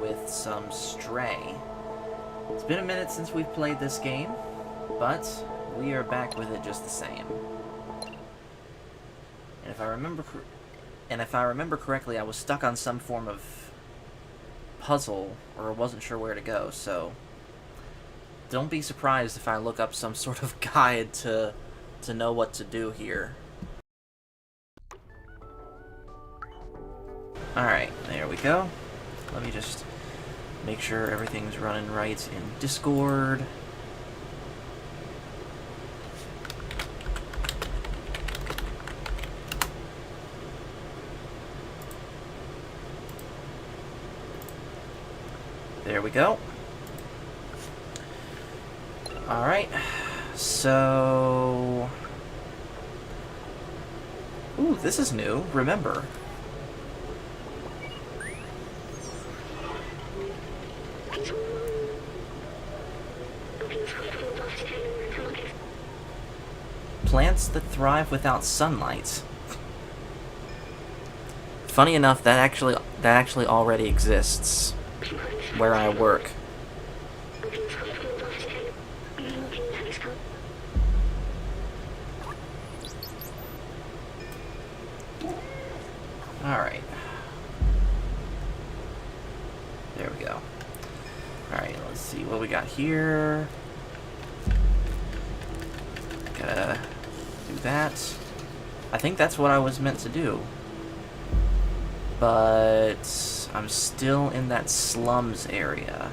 with some Stray. It's been a minute since we've played this game, but we are back with it just the same. And if I remember correctly, I was stuck on some form of puzzle, or wasn't sure where to go, so don't be surprised if I look up some sort of guide to know what to do here. Alright, there we go. Let me just make sure everything's running right in Discord. There we go. Alright, so... Ooh, this is new. Remember. Plants that thrive without sunlight. Funny enough, that actually already exists where I work. Alright. There we go. Alright, let's see what we got here. Gotta do that. I think that's what I was meant to do. But I'm still in that slums area.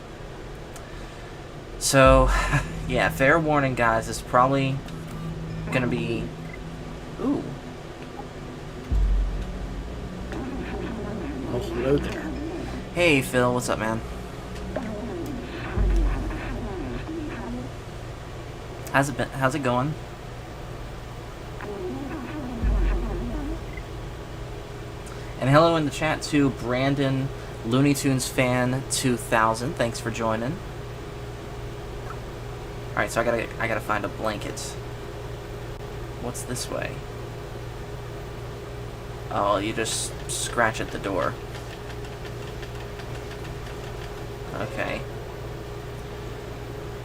So, yeah, fair warning, guys. It's probably gonna be... Ooh. Oh, hello there. Hey, Phil. What's up, man? How's it going? And hello in the chat to Brandon, Looney Tunes fan 2000. Thanks for joining. All right, so I gotta find a blanket. What's this way? Oh, you just scratch at the door. Okay.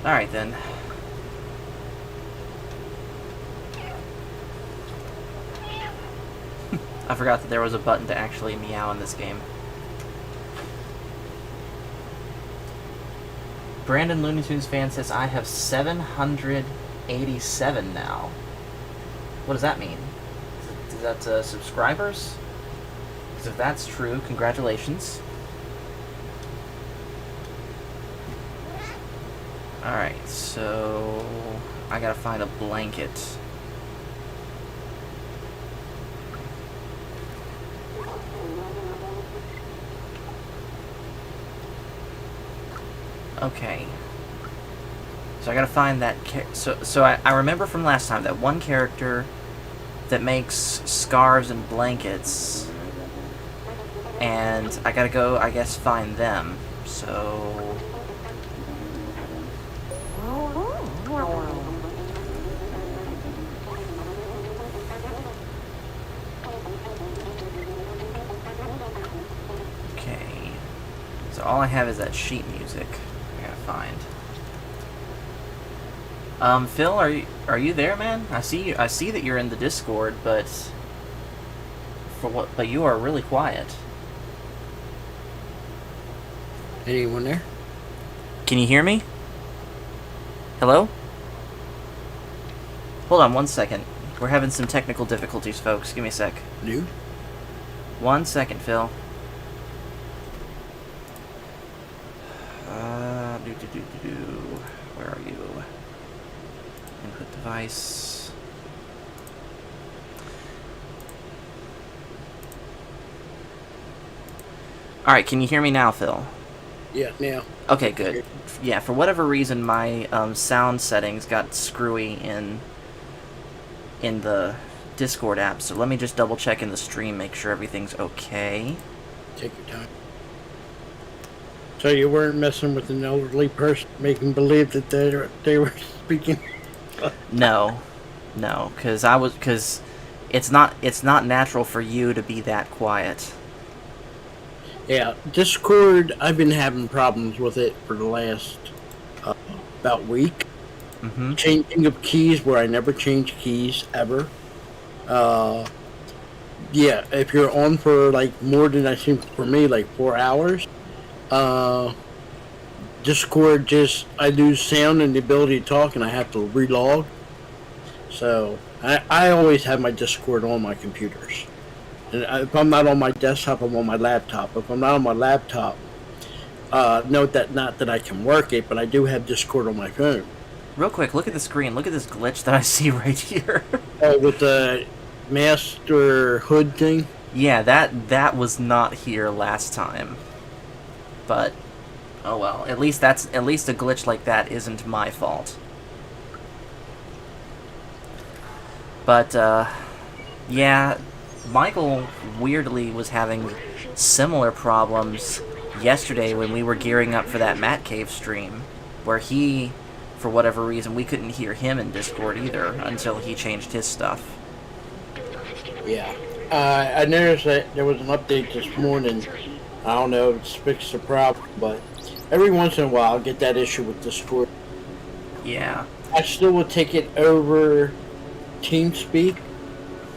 All right then. I forgot that there was a button to actually meow in this game. Brandon Looney Tunes fan says, I have 787 now. What does that mean? Is that subscribers? Because if that's true, congratulations. Alright, so I gotta find a blanket. Okay. So I gotta find that so I remember from last time that one character that makes scarves and blankets, and I gotta go, I guess, find them. So... Okay. So all I have is that sheet music. Find. Phil, are you there, man? I see that you're in the Discord, but but you are really quiet. Anyone there? Can you hear me? Hello? Hold on 1 second. We're having some technical difficulties, folks. Give me a sec. New? 1 second, Phil. Where are you? Input device. Alright, can you hear me now, Phil? Yeah, now. Okay, good. Yeah, for whatever reason, my sound settings got screwy in the Discord app, so let me just double check in the stream, make sure everything's okay. Take your time. So you weren't messing with an elderly person, making believe that they were speaking? No, because it's not natural for you to be that quiet. Yeah, Discord. I've been having problems with it for the last about week. Mm-hmm. Changing of keys where I never change keys ever. Uh, yeah, if you're on for like more than I think for me like 4 hours, uh, Discord just I lose sound and the ability to talk, and I have to relog. So I always have my Discord on my computers. And if I'm not on my desktop, I'm on my laptop. If I'm not on my laptop, note that not that I can work it, but I do have Discord on my phone. Real quick, look at the screen. Look at this glitch that I see right here. Oh, with the master hood thing. Yeah, that was not here last time. But oh well. At least a glitch like that isn't my fault. But yeah, Michael weirdly was having similar problems yesterday when we were gearing up for that Matt Cave stream, where he, for whatever reason, we couldn't hear him in Discord either until he changed his stuff. Yeah. I noticed that there was an update this morning. I don't know if it's fixed the problem, but every once in a while I'll get that issue with Discord. Yeah. I still will take it over TeamSpeak,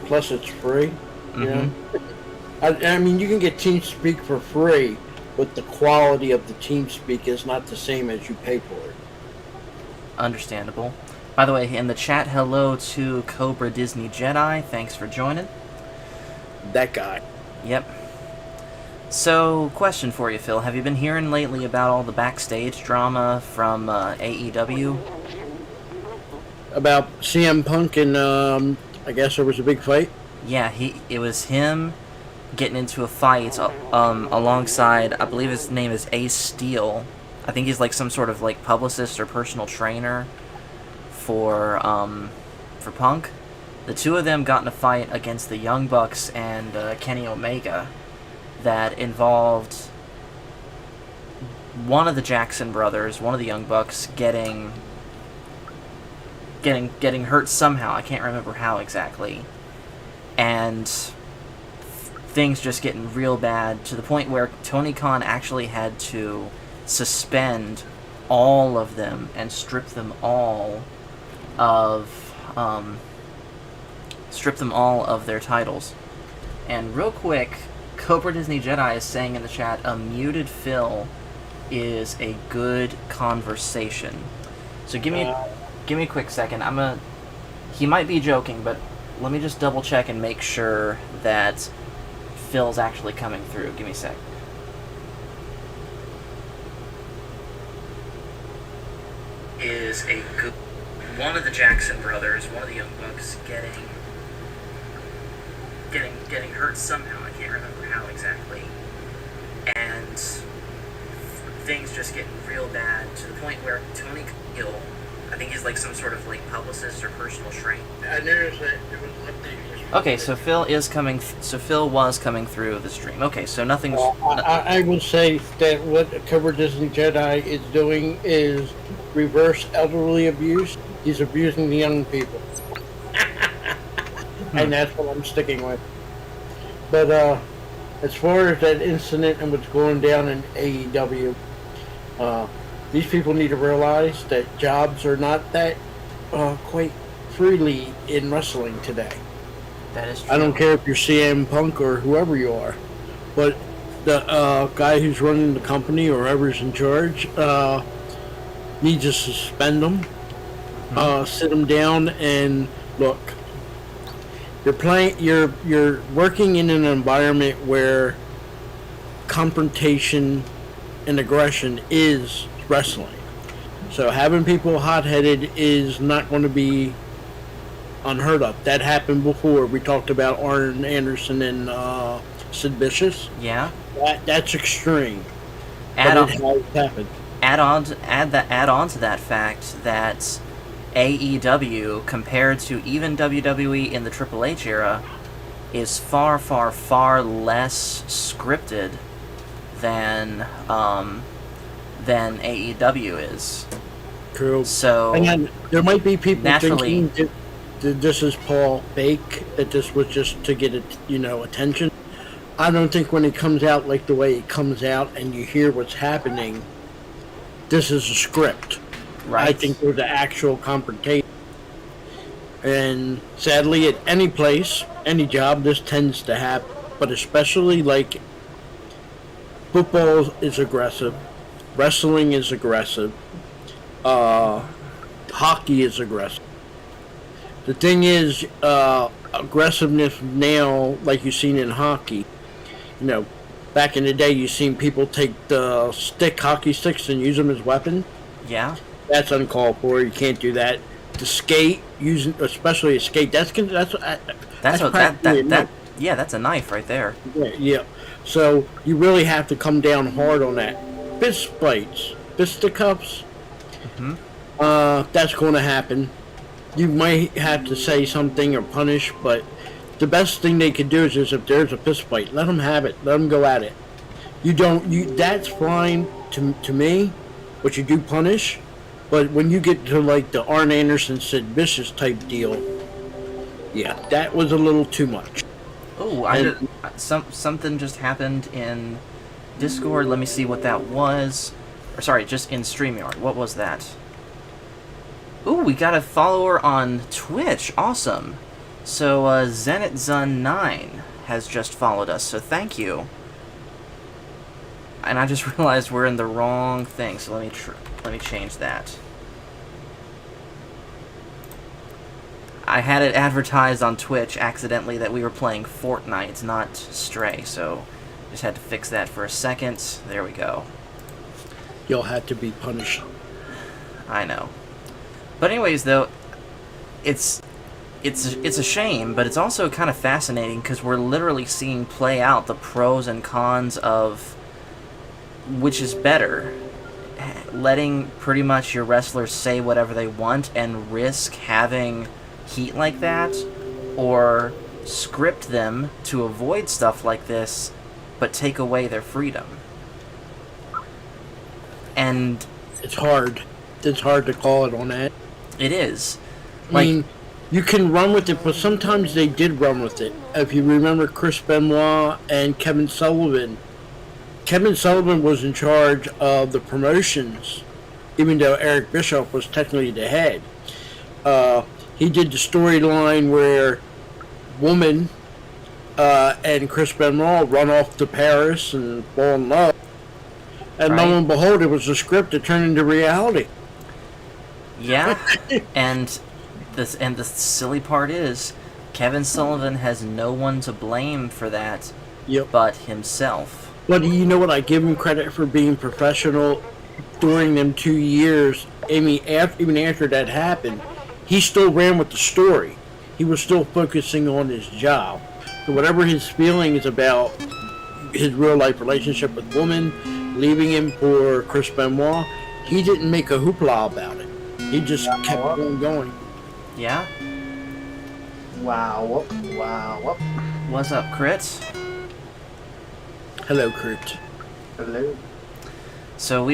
plus it's free. You know? I mean, you can get TeamSpeak for free, but the quality of the TeamSpeak is not the same as you pay for it. Understandable. By the way, in the chat, hello to Cobra Disney Jedi. Thanks for joining. That guy. Yep. So, question for you, Phil. Have you been hearing lately about all the backstage drama from AEW? About CM Punk and, I guess there was a big fight? Yeah, it was him getting into a fight alongside, I believe his name is Ace Steel. I think he's like some sort of like publicist or personal trainer for Punk. The two of them got in a fight against the Young Bucks and Kenny Omega that involved one of the Jackson brothers, one of the Young Bucks, getting hurt somehow. I can't remember how exactly. And things just getting real bad to the point where Tony Khan actually had to suspend all of them and strip them all of their titles. And real quick, Cobra Disney Jedi is saying in the chat, a muted Phil is a good conversation. So give me a quick second. He might be joking, but let me just double check and make sure that Phil's actually coming through. Give me a sec. Is a good one of the Jackson brothers, one of the Young Bucks, getting hurt somehow. I can't remember how exactly. And things just getting real bad to the point where Tony Khan, I think he's like some sort of like publicist or personal trainer. I noticed that there was an update. Okay, so Phil was coming through the stream. Okay, so nothing's. I would say that what Cobra Disney Jedi is doing is reverse elderly abuse. He's abusing the young people. And that's what I'm sticking with. But as far as that incident and what's going down in AEW, these people need to realize that jobs are not that quite freely in wrestling today. That is true. I don't care if you're CM Punk or whoever you are, but the guy who's running the company or whoever's in charge needs to suspend them, sit them down, and look. You're working in an environment where confrontation and aggression is wrestling. So having people hot-headed is not going to be unheard of. That happened before. We talked about Arn Anderson and Sid Vicious. Yeah. That's extreme. Add but it has happened. Add on to that fact that AEW, compared to even WWE in the Triple H era, is far, far, far less scripted than AEW is. True. So and then there might be people naturally thinking that this is Paul fake, that this was just to get attention. I don't think when it comes out like the way it comes out and you hear what's happening, this is a script. Right. I think there's an actual confrontation. And sadly, at any place, any job, this tends to happen. But especially like football is aggressive, wrestling is aggressive, hockey is aggressive. The thing is, aggressiveness now, like you've seen in hockey, back in the day, you've seen people take the hockey sticks and use them as weapons. Yeah. That's uncalled for. You can't do that. The skate, especially a skate, that's yeah, that's a knife right there. Yeah. So you really have to come down hard on that. Fist fights, fisticuffs. That's going to happen. You might have to say something or punish, but the best thing they could do is if there's a fist fight, let them have it. Let them go at it. That's fine to me, but you do punish. But when you get to like the Arn Anderson, Sid Vicious type deal, yeah, that was a little too much. Oh, something just happened in Discord. Let me see what that was. Or sorry, just in StreamYard. What was that? Ooh, we got a follower on Twitch. Awesome. So, ZenitZun9 has just followed us, so thank you. And I just realized we're in the wrong thing, so let me change that. I had it advertised on Twitch accidentally that we were playing Fortnite, not Stray, so just had to fix that for a second. There we go. You'll have to be punished. I know. But anyways, though, it's a shame, but it's also kind of fascinating because we're literally seeing play out the pros and cons of which is better. Letting pretty much your wrestlers say whatever they want and risk having heat like that, or script them to avoid stuff like this but take away their freedom. And it's hard to call it on that. It is. I mean, you can run with it, but sometimes they did run with it. If you remember Chris Benoit and Kevin Sullivan was in charge of the promotions, even though Eric Bischoff was technically the head. He did the storyline where Woman and Chris Benoit run off to Paris and fall in love. And lo and behold, it was a script that turned into reality. Yeah, and the silly part is, Kevin Sullivan has no one to blame for that but himself. But you know what? I give him credit for being professional during them 2 years. I mean, even after that happened, he still ran with the story. He was still focusing on his job. So whatever his feelings about his real-life relationship with Woman, leaving him for Chris Benoit, he didn't make a hoopla about it. He just kept on going. Yeah? Wow. What's up, Crit? Hello, Kurt. Hello. So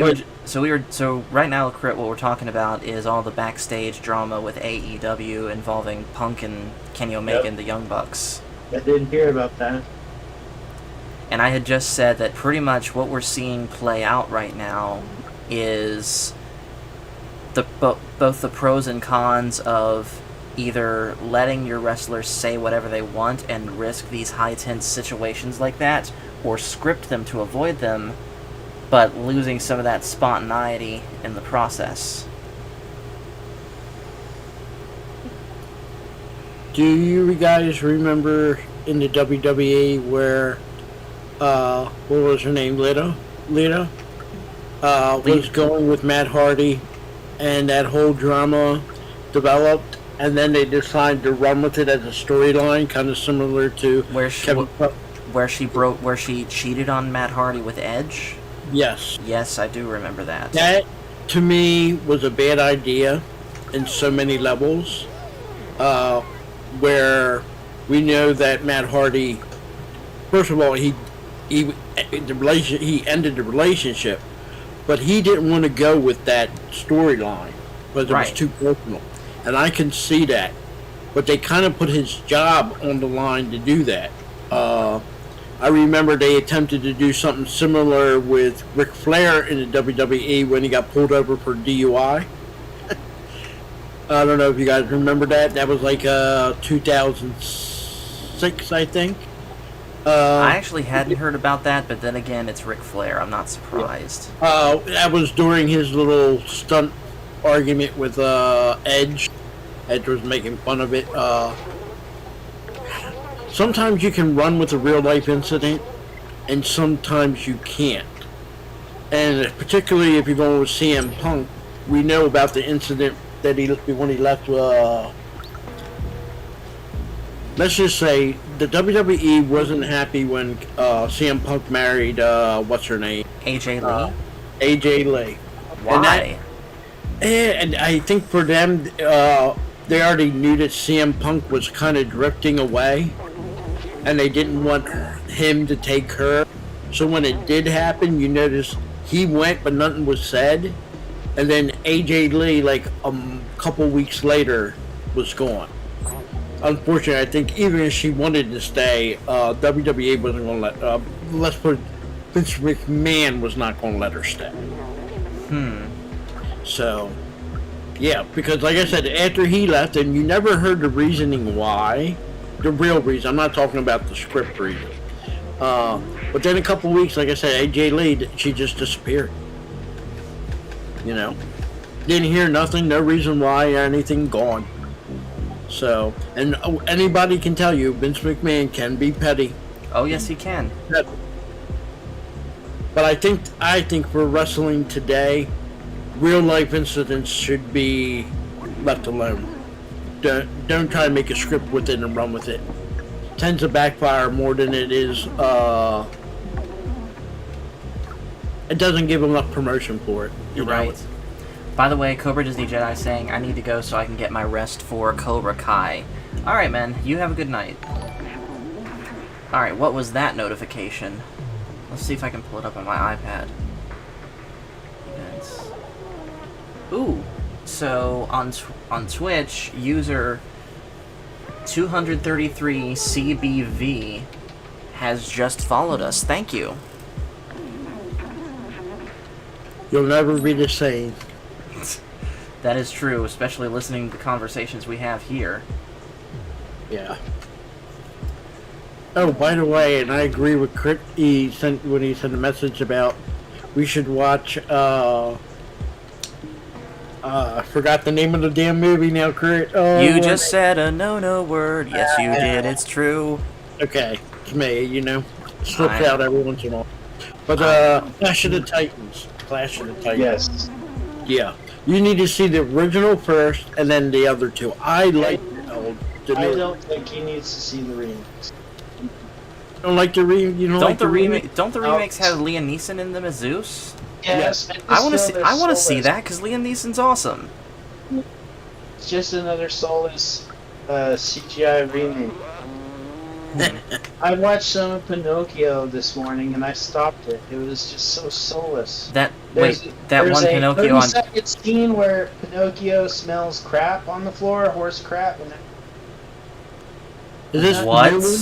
right now, Crit, what we're talking about is all the backstage drama with AEW involving Punk and Kenny Omega and the Young Bucks. I didn't hear about that. And I had just said that pretty much what we're seeing play out right now is both the pros and cons of either letting your wrestlers say whatever they want and risk these high-tense situations like that, or script them to avoid them, but losing some of that spontaneity in the process. Do you guys remember in the WWE where, what was her name, Lita was going with Matt Hardy, and that whole drama developed, and then they decided to run with it as a storyline, kind of similar to where she cheated on Matt Hardy with Edge? Yes. Yes, I do remember that. That, to me, was a bad idea in so many levels, where we know that Matt Hardy, first of all, he ended the relationship, but he didn't want to go with that storyline because it was too personal, and I can see that. But they kind of put his job on the line to do that. I remember they attempted to do something similar with Ric Flair in the WWE when he got pulled over for DUI. I don't know if you guys remember that. That was like 2006, I think. I actually hadn't heard about that, but then again, it's Ric Flair. I'm not surprised. That was during his little stunt argument with Edge. Edge was making fun of it. Sometimes you can run with a real life incident, and sometimes you can't. And particularly if you're going with CM Punk, we know about the incident that when he left. Let's just say the WWE wasn't happy when CM Punk married what's her name? AJ Lee? AJ Lee. Why? And I think for them, they already knew that CM Punk was kind of drifting away, and they didn't want him to take her. So when it did happen, you notice he went, but nothing was said. And then AJ Lee, like a couple weeks later, was gone. Unfortunately, I think even if she wanted to stay, WWE wasn't going to let. Let's put it, Vince McMahon was not going to let her stay. So, yeah, because like I said, after he left, and you never heard the reasoning why, the real reason. I'm not talking about the script reason. But then a couple weeks, like I said, AJ Lee, she just disappeared. You know, didn't hear nothing, no reason why or anything, gone. So, and anybody can tell you, Vince McMahon can be petty. Oh, yes, he can. But I think for wrestling today, real life incidents should be left alone. Don't try to make a script with it and run with it. Tends to backfire more than it is. It doesn't give enough promotion for it. You're right. By the way, Cobra Disney Jedi saying, I need to go so I can get my rest for Cobra Kai. Alright, man. You have a good night. Alright, what was that notification? Let's see if I can pull it up on my iPad. Events. Ooh. So, on Twitch, user 233CBV has just followed us. Thank you. You'll never be the same. That is true, especially listening to the conversations we have here. Yeah. Oh, by the way, and I agree with Kurt. When he sent a message about we should watch. I forgot the name of the damn movie now, Kurt. You just said a no word. Yes, you did. It's true. Okay, it's me. You know, slips out every once in a while. But Clash of the Titans. Clash of the Titans. Yes. Yeah. You need to see the original first, and then the other two. I like the I new. don't think he needs to see the remix. Don't like the remake. You don't like the remake. Don't the remakes have Liam Neeson in them as Zeus? Yes. I want to see that because Liam Neeson's awesome. It's just another soulless CGI remake. I watched some of Pinocchio this morning and I stopped it. It was just so soulless. That There's one a Pinocchio on 30-second scene where Pinocchio smells crap on the floor, horse crap, and Is this what? the new one?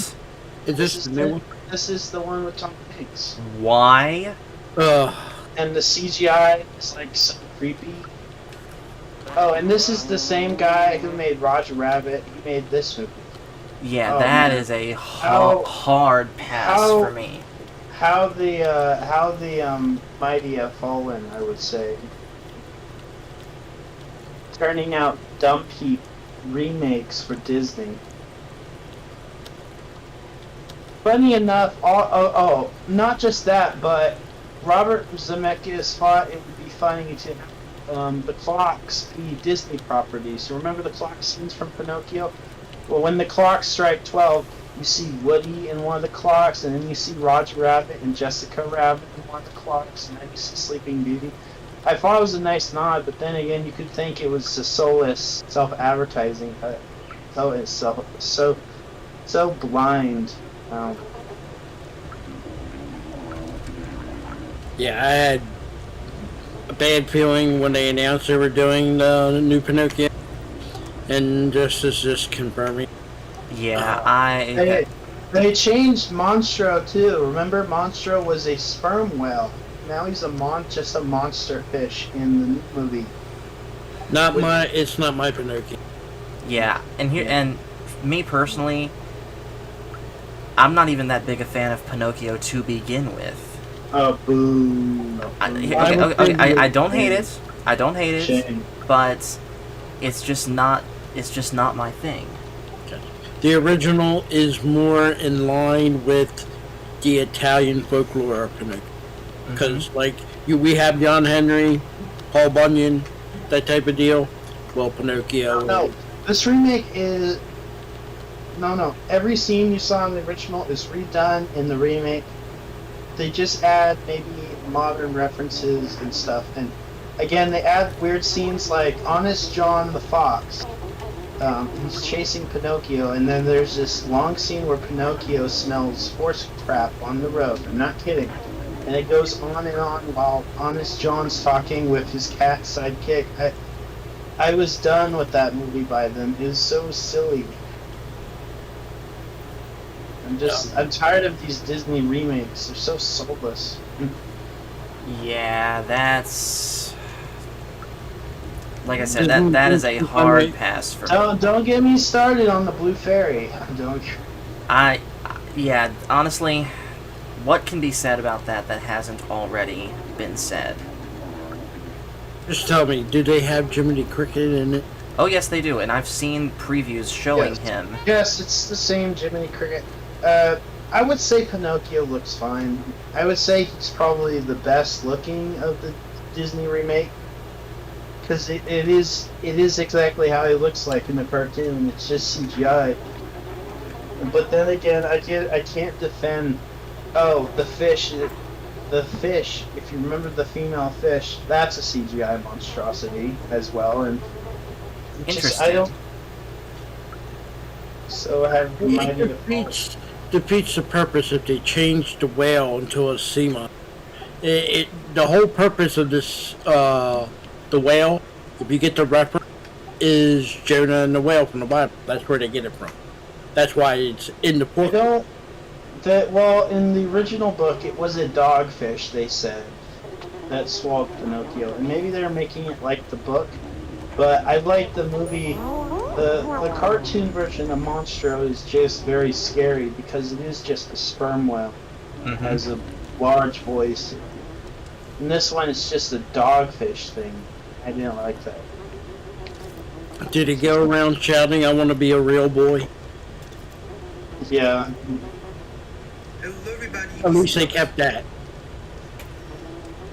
Is this the new one? This is the one with Tom Hanks. Why? And the CGI is like so creepy. Oh, and this is the same guy who made Roger Rabbit. He made this movie. Yeah, Oh, that man. is a How- hard pass how- for me. How the mighty have fallen, I would say. Turning out dump heap remakes for Disney. Funny enough, not just that, but Robert Zemeckis thought it would be funny to the clocks be Disney properties. You remember the clock scenes from Pinocchio? Well, when the clocks strike 12, you see Woody in one of the clocks, and then you see Roger Rabbit and Jessica Rabbit in one of the clocks, and then you see Sleeping Beauty. I thought it was a nice nod, but then again, you could think it was a soulless self-advertising. So it's so blind. Yeah, I had a bad feeling when they announced they were doing the new Pinocchio, and just confirming. Yeah, They changed Monstro too. Remember, Monstro was a sperm whale. Now he's just a monster fish in the new movie. It's not my Pinocchio. Yeah, and me personally, I'm not even that big a fan of Pinocchio to begin with. Oh, boo. I don't hate it. I don't hate it, Shame. but it's just not my thing. The original is more in line with the Italian folklore of Pinocchio. Because, we have John Henry, Paul Bunyan, that type of deal. Well, Pinocchio. No, this remake is... No. Every scene you saw in the original is redone in the remake. They just add maybe modern references and stuff. And again, they add weird scenes like Honest John the Fox. He's chasing Pinocchio, and then there's this long scene where Pinocchio smells horse crap on the road. I'm not kidding. And it goes on and on while Honest John's talking with his cat sidekick. I was done with that movie by then. It was so silly. I'm tired of these Disney remakes. They're so soulless. Yeah, that's... Like I said, that is a hard pass for me. Don't get me started on the Blue Fairy. Don't. Yeah, honestly, what can be said about that hasn't already been said? Just tell me, do they have Jiminy Cricket in it? Oh yes, they do, and I've seen previews showing him. Yes, it's the same Jiminy Cricket. I would say Pinocchio looks fine. I would say he's probably the best looking of the Disney remake. Because it is exactly how he looks like in the cartoon. It's just CGI. But then again, I can't defend. Oh, the fish. The fish. If you remember the female fish, that's a CGI monstrosity as well. And interesting. I don't. So I have reminded It defeats the purpose if they change the whale into a sea monster. The whole purpose of this. The whale, if you get the reference, is Jonah and the whale from the Bible. That's where they get it from. That's why it's in the book. Well, in the original book, it was a dogfish, they said, that swallowed Pinocchio. And maybe they're making it like the book, but I like the movie. The cartoon version of Monstro is just very scary because it is just a sperm whale. Mm-hmm. Has a large voice. And this one is just a dogfish thing. I didn't like that. Did he go around shouting, "I want to be a real boy"? Yeah. Hello, everybody. At least they kept that.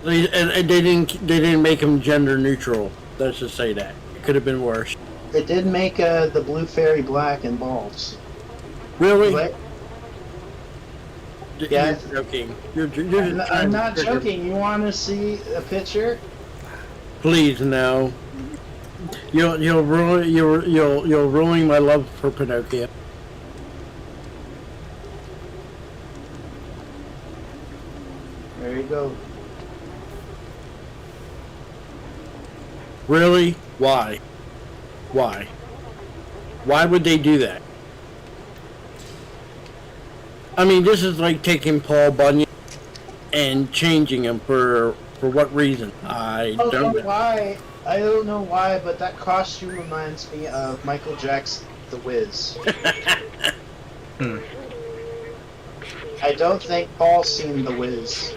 And they didn't make him gender neutral. Let's just say that. It could have been worse. It did make the Blue Fairy black and balls. Really? Right? You're joking. I'm not joking. You want to see a picture? Please, no. You'll ruin my love for Pinocchio. There you go. Really? Why? Why? Why would they do that? I mean, this is like taking Paul Bunyan and changing him for what reason? I don't know why. I don't know why, but that costume reminds me of Michael Jackson, The Wiz. I don't think Paul's seen The Wiz.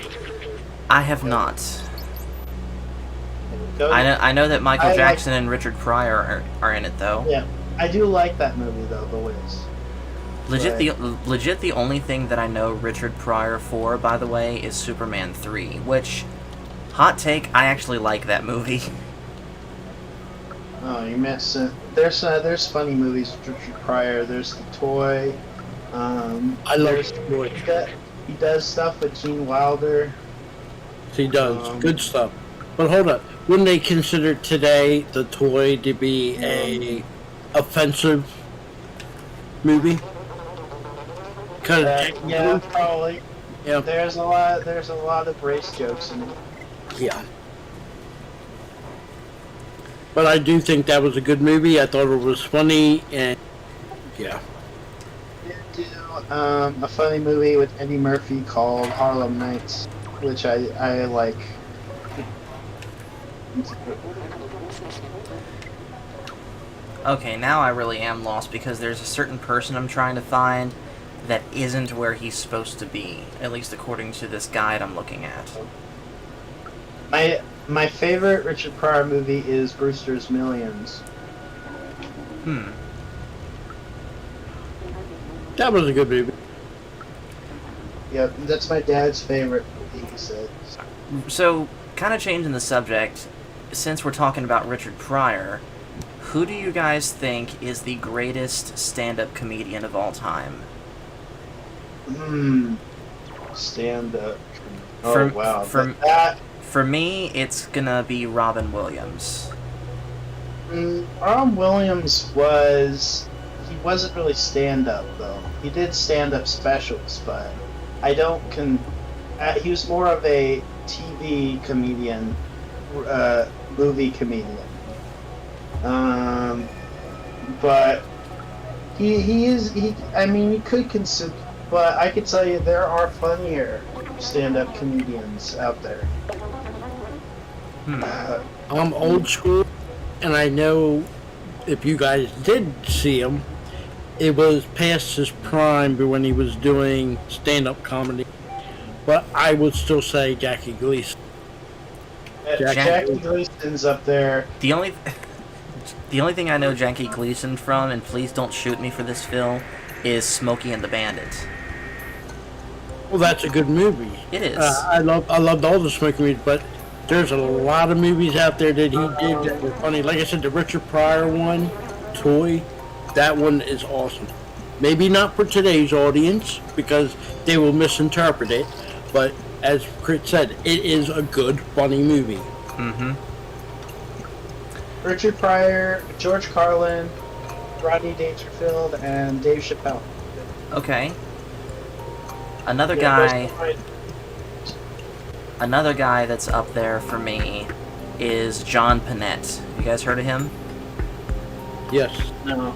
I have not. I know that Michael Jackson and Richard Pryor are in it though. Yeah, I do like that movie though, The Wiz. Legit, the only thing that I know Richard Pryor for, by the way, is Superman 3, which, hot take, I actually like that movie. Oh, you miss it. There's funny movies with Richard Pryor. There's The Toy. I love The Toy. He does stuff with Gene Wilder. He does good stuff. But hold up, wouldn't they consider today The Toy to be a offensive movie? Yeah, probably. Yeah. There's a lot of race jokes in it. Yeah. But I do think that was a good movie. I thought it was funny, and yeah. a funny movie with Eddie Murphy called Harlem Nights, which I like. Okay, now I really am lost because there's a certain person I'm trying to find that isn't where he's supposed to be, at least according to this guide I'm looking at. My favorite Richard Pryor movie is Brewster's Millions. That was a good movie. Yep, that's my dad's favorite movie, he said. So, kind of changing the subject, since we're talking about Richard Pryor, who do you guys think is the greatest stand-up comedian of all time? Stand up. For me, it's gonna be Robin Williams. Robin Williams he wasn't really stand up though. He did stand up specials, but he was more of a TV comedian, movie comedian. But he could consider, but I could tell you there are funnier stand-up comedians out there. I'm old school, and I know if you guys did see him, it was past his prime when he was doing stand-up comedy. But I would still say Jackie Gleason. Jackie Gleason's up there. The only thing I know Jackie Gleason from, and please don't shoot me for this, Phil, is Smokey and the Bandit. Well, that's a good movie. It is. I loved all the Smokey movies, but there's a lot of movies out there that he did that were funny. Like I said, the Richard Pryor one, Toy, that one is awesome. Maybe not for today's audience because they will misinterpret it, but as Chris said, it is a good, funny movie. Richard Pryor, George Carlin, Rodney Dangerfield, and Dave Chappelle. Okay. Another guy that's up there for me is John Panette. You guys heard of him? Yes. No.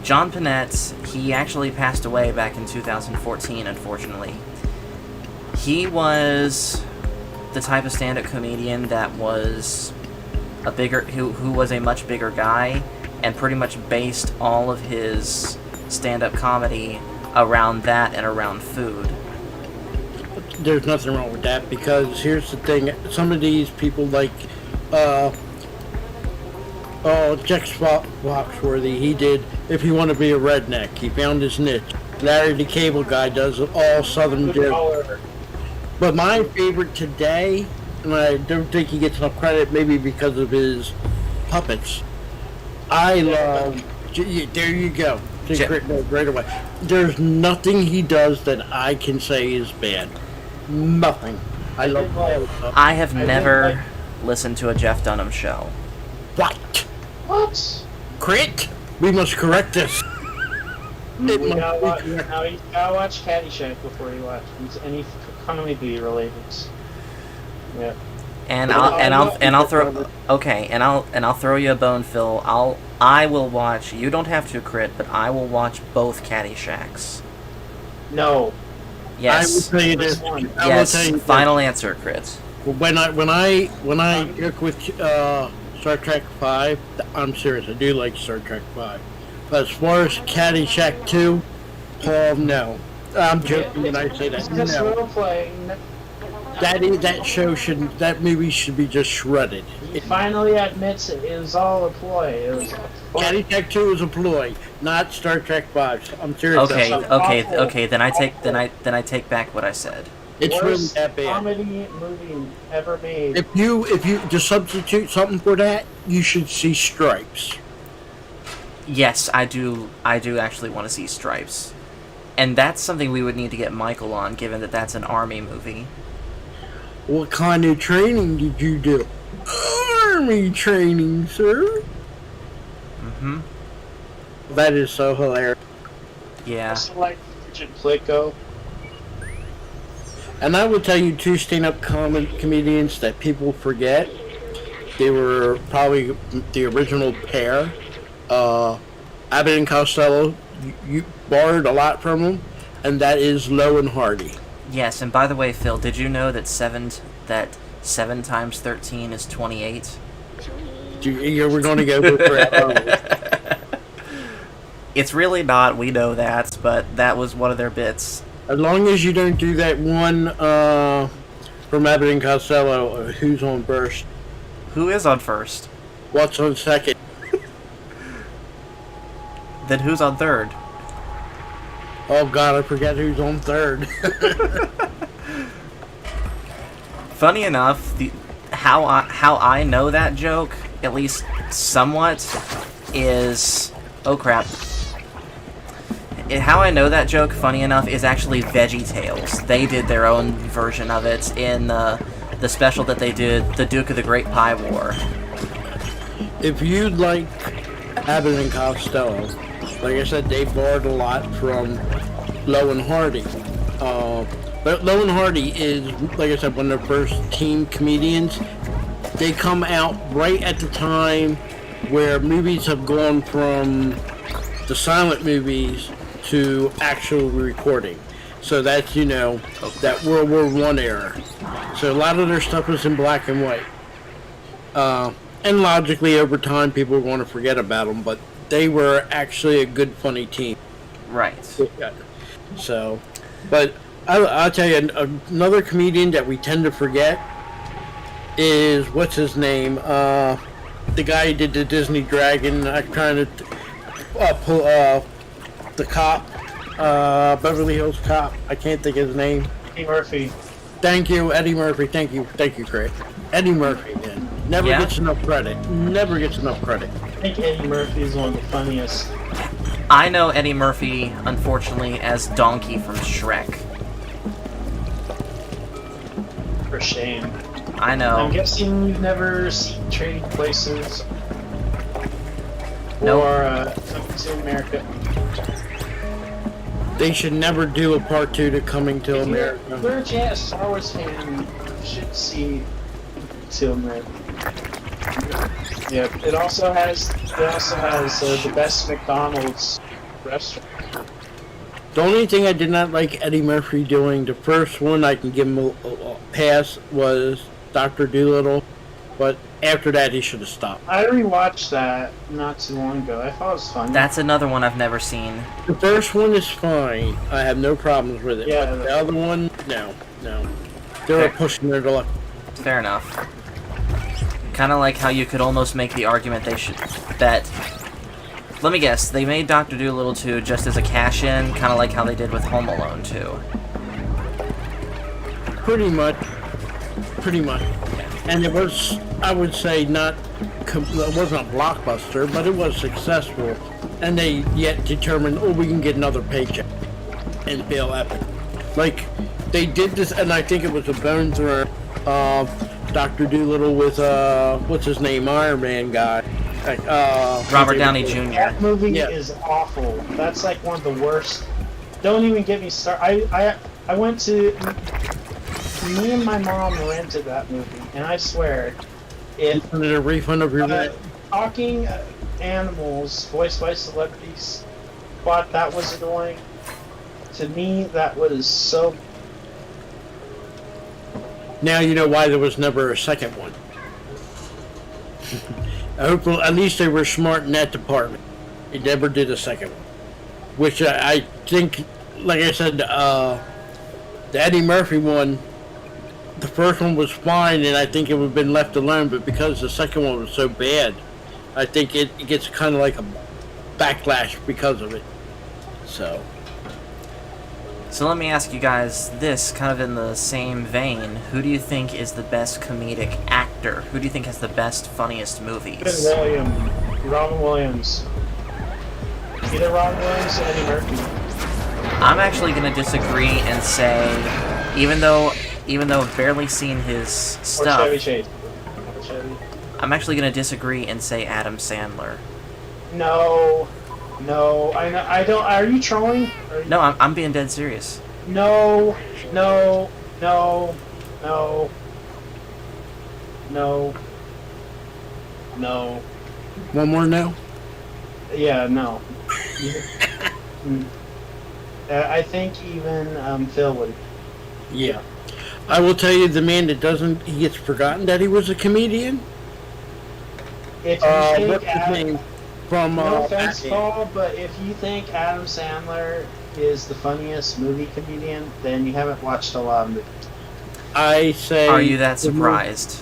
John Panette, he actually passed away back in 2014, unfortunately. He was the type of stand-up comedian that was who was a much bigger guy, and pretty much based all of his stand-up comedy around that and around food. There's nothing wrong with that because here's the thing: some of these people like, Jack Foxworthy, he did If You Want to Be a Redneck. He found his niche. Larry the Cable Guy does all Southern jokes. But my favorite today, and I don't think he gets enough credit, maybe because of his puppets. I love. There you go. Right away. There's nothing he does that I can say is bad. Nothing. I love all the stuff. I have never listened to a Jeff Dunham show. What? What? Crit? We must correct this. You gotta watch Caddyshack before you watch any comedy related. Yeah. And I'll throw you a bone, Phil. I will watch. You don't have to, Crit, but I will watch both Caddyshacks. No. Yes. I will tell you this. Yes. Final answer, Crit. When I work with Star Trek 5, I'm serious. I do like Star Trek 5. But as far as Caddyshack 2, Paul, no. I'm joking when I say that. It's just No. role playing. That movie should be just shredded. He finally admits it. It was all a ploy. It was a ploy. Caddyshack 2 is a ploy, not Star Trek 5. I'm serious. Okay. Then I take back what I said. It's Worst really that bad. comedy movie ever made. If you to substitute something for that, you should see Stripes. Yes, I do actually want to see Stripes. And that's something we would need to get Michael on, given that that's an Army movie. What kind of training did you do? Army training, sir. Mm-hmm. That is so hilarious. Yeah. Also like Richard Plicko. And I will tell you two stand-up comedians that people forget. They were probably the original pair. Abbott and Costello, you borrowed a lot from them, and that is Low and Hardy. Yes, and by the way, Phil, did you know that 7 times 13 is 28? We're going to go for It's really not, we know that, but that was one of their bits. As long as you don't do that one from Abbott and Costello, who's on first? Who is on first? What's on second? Then who's on third? Oh God, I forget who's on third. Funny enough, how I know that joke, at least somewhat, is... Oh crap. How I know that joke, funny enough, is actually VeggieTales. They did their own version of it in the special that they did, The Duke of the Great Pie War. If you like Abbott and Costello, like I said, they borrowed a lot from Low and Hardy. But Low and Hardy is, like I said, one of the first team comedians. They come out right at the time where movies have gone from the silent movies to actual recording. So that's, that World War I era. So a lot of their stuff was in black and white. And logically, over time, people are going to forget about them, but they were actually a good, funny team. Right. So, but I'll tell you, another comedian that we tend to forget is, what's his name? The guy who did the Disney Dragon. I'm trying to pull the cop, Beverly Hills Cop. I can't think of his name. Eddie Murphy. Thank you, Eddie Murphy. Thank you, Craig. Eddie Murphy, man. Never gets enough credit. Never gets enough credit. I think Eddie Murphy is one of the funniest. I know Eddie Murphy, unfortunately, as Donkey from Shrek. For shame. I know. I'm guessing you've never seen Trading Places. Nope. Or Coming to America. They should never do a part 2 to Coming to America. If you're a Jazz Star Wars fan, you should see to America. Yeah, it also has the best McDonald's restaurant. The only thing I did not like Eddie Murphy doing, the first one I can give him a pass, was Dr. Dolittle, but after that he should have stopped. I rewatched that not too long ago. I thought it was fun. That's another one I've never seen. The first one is fine. I have no problems with it. Yeah, But the other one, no. They were pushing their luck. Fair enough. Kind of like how you could almost make the argument that... Let me guess, they made Dr. Dolittle 2 just as a cash-in, kind of like how they did with Home Alone 2. Pretty much. And it was, I would say, it wasn't a blockbuster, but it was successful. And they yet determined, we can get another paycheck and bail epic. Like, they did this, and I think it was a bone thrower, Dr. Dolittle with, what's his name, Iron Man guy. Robert Downey Jr. That movie is awful. That's like one of the worst. Don't even get me started. I went to... Me and my mom rented that movie, and I swear, Did a refund of your rent? talking animals voiced by celebrities, thought that was annoying. To me, that was so... Now you know why there was never a second one. I hope at least they were smart in that department. They never did a second one. Which I think, like I said, the Eddie Murphy one, the first one was fine, and I think it would have been left alone, but because the second one was so bad, I think it gets kind of like a backlash because of it. So let me ask you guys this, kind of in the same vein. Who do you think is the best comedic actor? Who do you think has the best, funniest movies? Robin Williams. Either Robin Williams or Eddie Murphy. I'm actually going to disagree and say, even though I've barely seen his Or stuff, Chevy Chase. I'm actually going to disagree and say Adam Sandler. No, I don't. Are you trolling? No, I'm being dead serious. No. one more now. Yeah, no. Mm. I think even Phil would. Yeah. I will tell you, the man that doesn't, he gets forgotten that he was a comedian. If you think What's his name? From no offense, Batman. Paul, but if you think Adam Sandler is the funniest movie comedian, then you haven't watched a lot of movies. I say. Are you that surprised?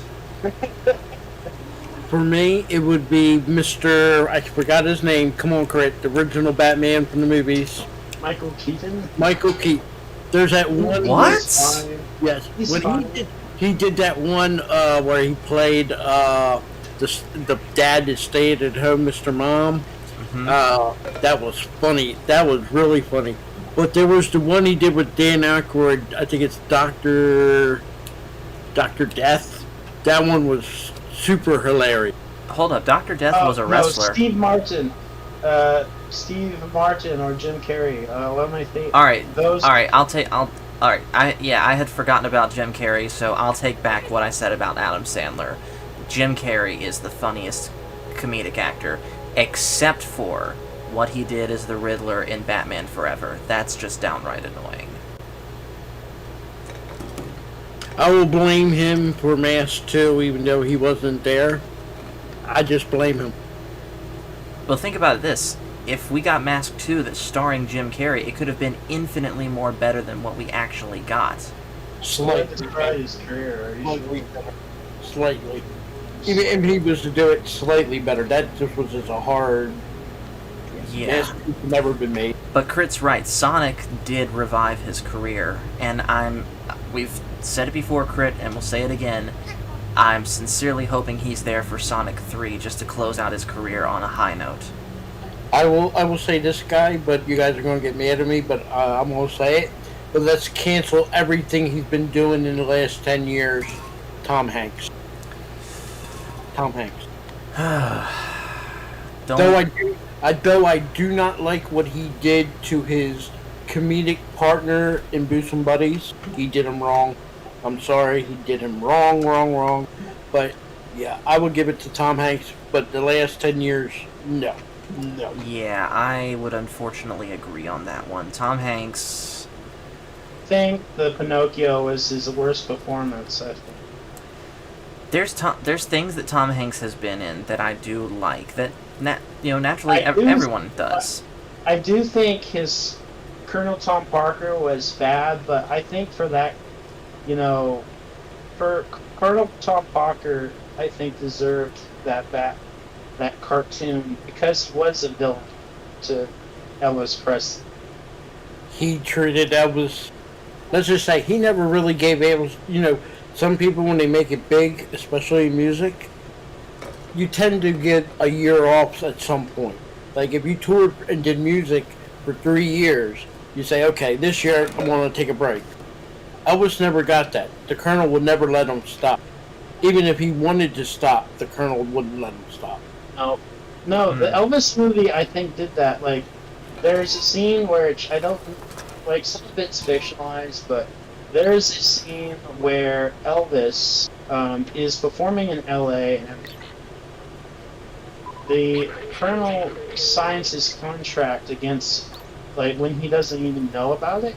For me, it would be Mr. I forgot his name. Come on, correct. The original Batman from the movies. Michael Keaton. Michael Keaton. There's that one. What? Yes. He's When fine. he did that one where he played the dad that stayed at home, Mr. Mom. That was funny. That was really funny. But there was the one he did with Dan Aykroyd. I think it's Doctor Death. That one was super hilarious. Hold up, Dr. Death was a No, wrestler. Steve Martin. Steve Martin or Jim Carrey. What am I thinking? All right, Those. all right. All right. I had forgotten about Jim Carrey, so I'll take back what I said about Adam Sandler. Jim Carrey is the funniest comedic actor, except for what he did as the Riddler in Batman Forever. That's just downright annoying. I will blame him for Mask 2, even though he wasn't there. I just blame him. Well, think about this. If we got Mask 2 that's starring Jim Carrey, it could have been infinitely more better than what we actually got. Slightly describe his career. Are you sure? Slightly. Even if he was to do it slightly better, that just was just a hard. Yeah. Mask 2 could never been made. But Crit's right. Sonic did revive his career, and we've said it before, Crit, and we'll say it again. I'm sincerely hoping he's there for Sonic 3 just to close out his career on a high note. I will say this guy, but you guys are going to get mad at me, but I'm going to say it. But let's cancel everything he's been doing in the last 10 years. Tom Hanks. Tom Hanks. Don't. Though I do not like what he did to his comedic partner in Bosom Buddies, he did him wrong. I'm sorry, he did him wrong. But yeah, I would give it to Tom Hanks. But the last 10 years, no. Yeah, I would unfortunately agree on that one. Tom Hanks. I think the Pinocchio was his worst performance. I think. There's things that Tom Hanks has been in that I do like. That naturally I do- everyone does. I do think his Colonel Tom Parker was bad, but I think for that, for Colonel Tom Parker, I think deserved that cartoon because he was a villain to Elvis Presley. He treated Elvis. Let's just say he never really gave Elvis. Some people when they make it big, especially in music, you tend to get a year off at some point. Like if you toured and did music for 3 years, you say, okay, this year I want to take a break. Elvis never got that. The Colonel would never let him stop. Even if he wanted to stop, the Colonel wouldn't let him stop. No, the Elvis movie I think did that. Like, there's a scene where I don't like some of it's fictionalized, but there's a scene where Elvis is performing in L.A. and the Colonel signs his contract against, like, when he doesn't even know about it.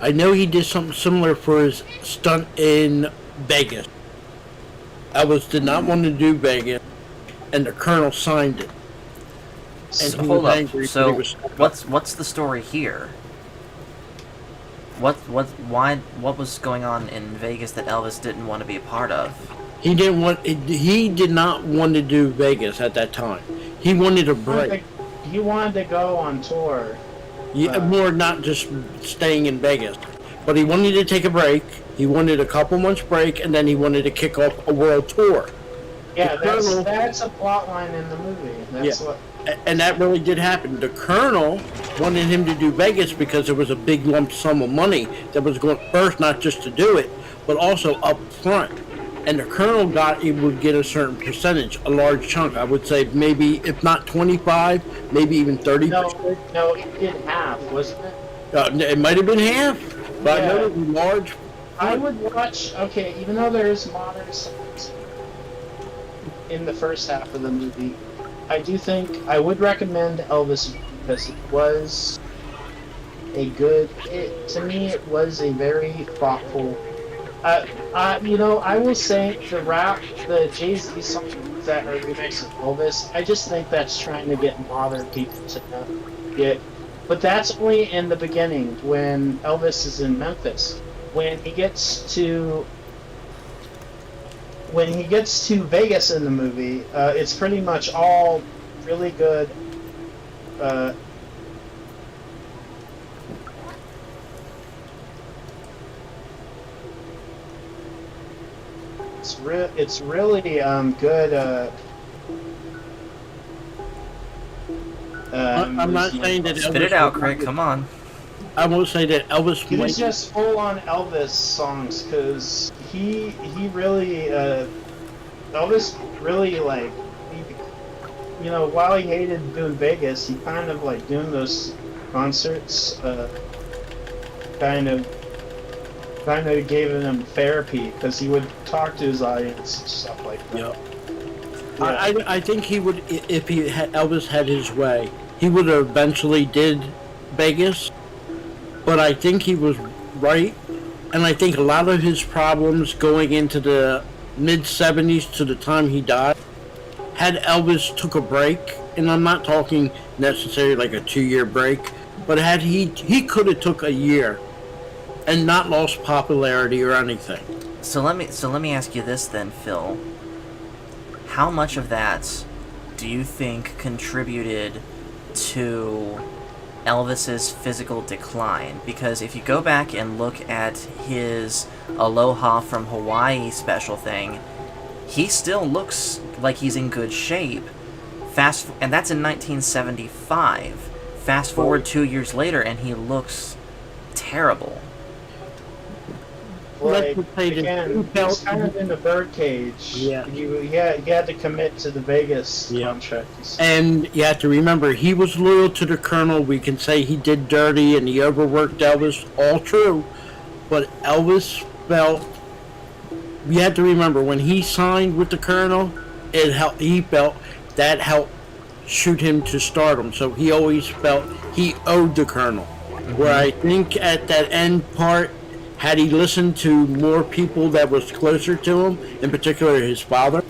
I know he did something similar for his stunt in Vegas. Elvis did not want to do Vegas, and the Colonel signed it. And he Hold was up. angry. So But he was what's the story here? What was going on in Vegas that Elvis didn't want to be a part of? He did not want to do Vegas at that time. He wanted a break. He wanted to go on tour. Yeah, more not just staying in Vegas, but he wanted to take a break. He wanted a couple months break, and then he wanted to kick off a world tour. Yeah, The Colonel- that's a plot line in the movie. That's what. And that really did happen. The Colonel wanted him to do Vegas because there was a big lump sum of money that was going first, not just to do it, but also up front. And the Colonel would get a certain percentage, a large chunk. I would say maybe, if not 25, maybe even 30%. No, he did half, wasn't it? It might have been half, but I know Yeah. it was a large I would watch. Okay, even though there's modern songs in the first half of the movie, I do think I would recommend Elvis because it was a good. To me, it was a very thoughtful. I will say the Jay-Z songs that are remixes of Elvis. I just think that's trying to get modern people to get. But that's only in the beginning when Elvis is in Memphis. When he gets to Vegas in the movie, it's pretty much all really good. It's really good. I'm not saying that Spit it out, Craig. Come on. I won't say that Elvis. It was just full on Elvis songs because he really Elvis really like while he hated doing Vegas, he kind of like doing those concerts kind of gave him therapy because he would talk to his audience and stuff like that. Yep. Yeah. I think he would, if Elvis had his way, he would have eventually did Vegas. But I think he was right, and I think a lot of his problems going into the mid-70s to the time he died, had Elvis took a break, and I'm not talking necessarily like a 2-year break, but had he could have took a year and not lost popularity or anything. So let me ask you this then, Phil. How much of that do you think contributed to Elvis's physical decline? Because if you go back and look at his Aloha from Hawaii special thing, he still looks like he's in good shape. And that's in 1975. Fast forward 2 years later, and he looks terrible. Like, Let's say that again, he he's felt- kind of in the birdcage. Yeah. You had to commit to the Vegas Yeah. contract. And you have to remember, he was loyal to the Colonel. We can say he did dirty and he overworked Elvis. All true. But Elvis felt... You have to remember, when he signed with the Colonel, he felt that helped shoot him to stardom. So he always felt he owed the Colonel. Where I think at that end part, had he listened to more people that was closer to him, in particular his father,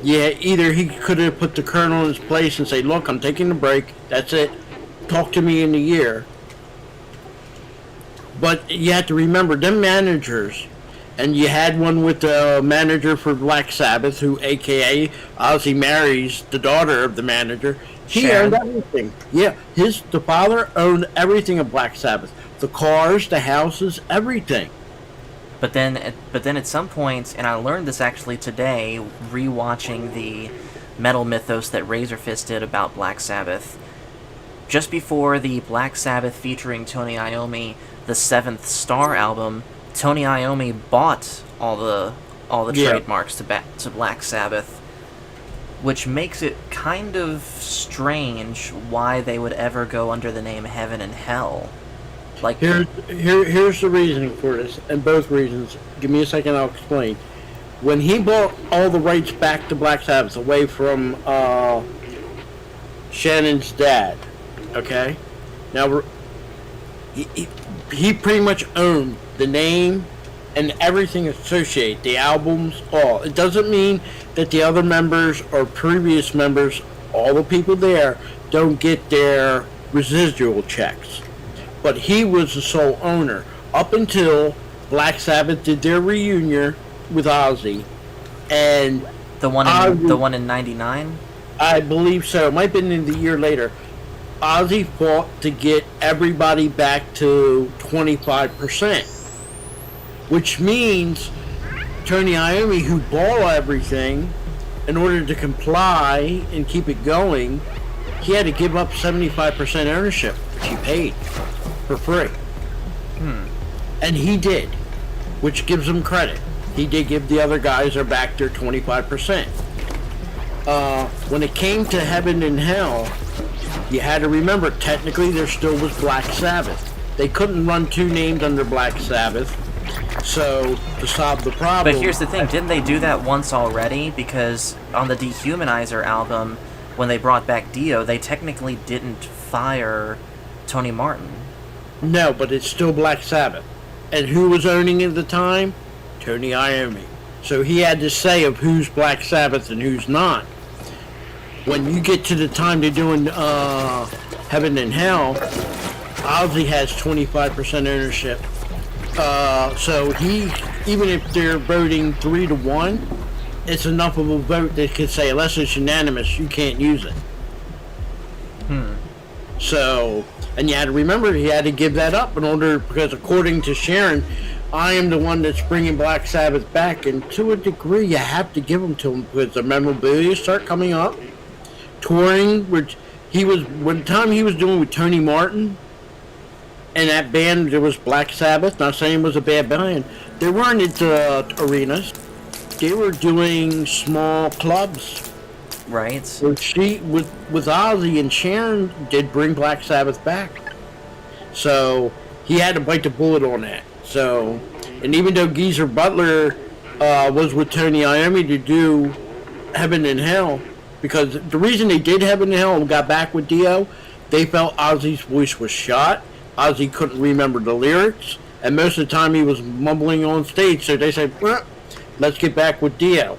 either he could have put the Colonel in his place and say, look, I'm taking a break, that's it, talk to me in a year. But you have to remember, them managers, and you had one with the manager for Black Sabbath, who a.k.a. Ozzy marries the daughter of the manager. He Sharon. owned everything. Yeah, the father owned everything of Black Sabbath. The cars, the houses, everything. But then at some point, and I learned this actually today, rewatching the Metal Mythos that Razorfist did about Black Sabbath. Just before the Black Sabbath featuring Tony Iommi, the Seventh Star album, Tony Iommi bought all the trademarks to Black Sabbath, which makes it kind of strange why they would ever go under the name Heaven and Hell. Like Here's the reasoning for this, and both reasons. Give me a second, I'll explain. When he bought all the rights back to Black Sabbath away from Shannon's dad, okay? Now, he pretty much owned the name and everything associated, the albums, all. It doesn't mean that the other members or previous members, all the people there, don't get their residual checks. But he was the sole owner up until Black Sabbath did their reunion with Ozzy, and the one in '99. I believe so. It might have been in the year later. Ozzy fought to get everybody back to 25%, which means Tony Iommi, who bought everything, in order to comply and keep it going, he had to give up 75% ownership, which he paid for free. And he did, which gives him credit. He did give the other guys back their 25%. When it came to Heaven and Hell, you had to remember, technically there still was Black Sabbath. they couldn't run two names under Black Sabbath. So to solve the problem, But here's the thing, didn't they do that once already? Because on the Dehumanizer album, when they brought back Dio, they technically didn't fire Tony Martin. no, but it's still Black Sabbath. And who was owning it at the time? Tony Iommi. So he had to say of who's Black Sabbath and who's not. When you get to the time they're doing Heaven and Hell, Ozzy has 25% ownership. So he, even if they're voting 3-1, it's enough of a vote that could say, unless it's unanimous, you can't use it. So, and you had to remember, he had to give that up in order, because according to Sharon, I am the one that's bringing Black Sabbath back, and to a degree, you have to give them to him, because the memorabilia start coming up. Touring, which he was, when the time he was doing with Tony Martin, and that band, there was Black Sabbath, not saying it was a bad band, they weren't into arenas. They were doing small clubs. Right? With Ozzy and Sharon did bring Black Sabbath back. So he had to bite the bullet on that. So, and even though Geezer Butler was with Tony Iommi to do Heaven and Hell, because the reason they did Heaven and Hell and got back with Dio, they felt Ozzy's voice was shot. Ozzy couldn't remember the lyrics, and most of the time he was mumbling on stage. So they said, well, let's get back with Dio.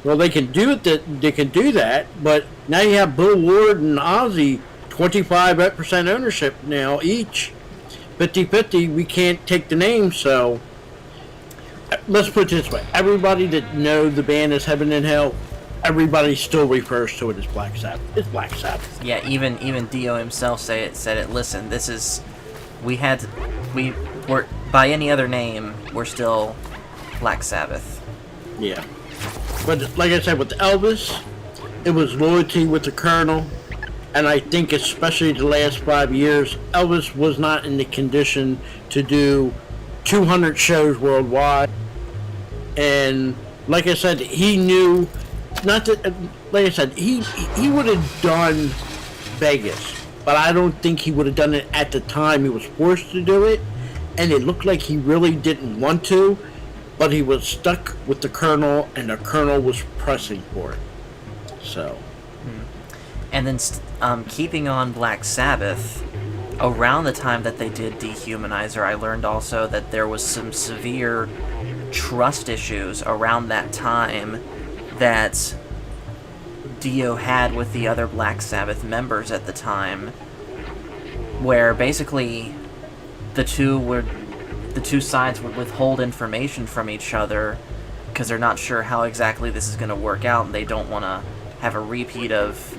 Well, they can do it. They can do that, but now you have Bill Ward and Ozzy, 25% ownership now each, 50-50. We can't take the name, so let's put it this way: everybody that knows the band is Heaven and Hell, everybody still refers to it as Black Sabbath. It's Black Sabbath. Yeah, even Dio himself said it. Listen, this is, we were, by any other name, we're still Black Sabbath. Yeah. But like I said, with Elvis, it was loyalty with the Colonel, and I think especially the last 5 years, Elvis was not in the condition to do 200 shows worldwide. And like I said, he knew, not that, like I said, he would have done Vegas, but I don't think he would have done it at the time he was forced to do it, and it looked like he really didn't want to. But he was stuck with the Colonel, and the Colonel was pressing for it. So. And then, keeping on Black Sabbath, around the time that they did Dehumanizer, I learned also that there was some severe trust issues around that time that Dio had with the other Black Sabbath members at the time, where basically the two sides would withhold information from each other because they're not sure how exactly this is going to work out, and they don't want to have a repeat of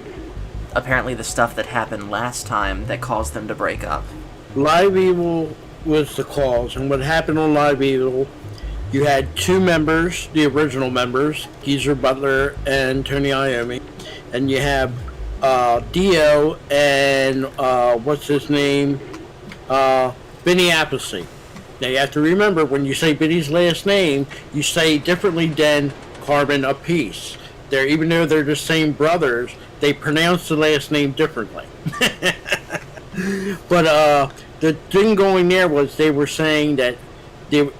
apparently the stuff that happened last time that caused them to break up. Live Evil was the cause, and what happened on Live Evil, you had two members, the original members, Geezer Butler and Tony Iommi, and you have Dio and what's his name, Benny Appleseed. Now you have to remember, when you say Benny's last name, you say differently than Carbon Apiece. Even though they're the same brothers, they pronounce the last name differently. But the thing going there was they were saying that Dio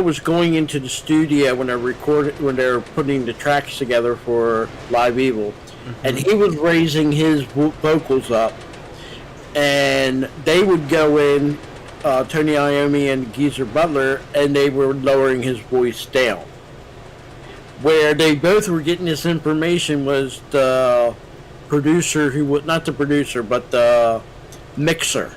was going into the studio when they were putting the tracks together for Live Evil, and he was raising his vocals up. And they would go in, Tony Iommi and Geezer Butler, and they were lowering his voice down. Where they both were getting this information was the producer, not the producer, but the mixer.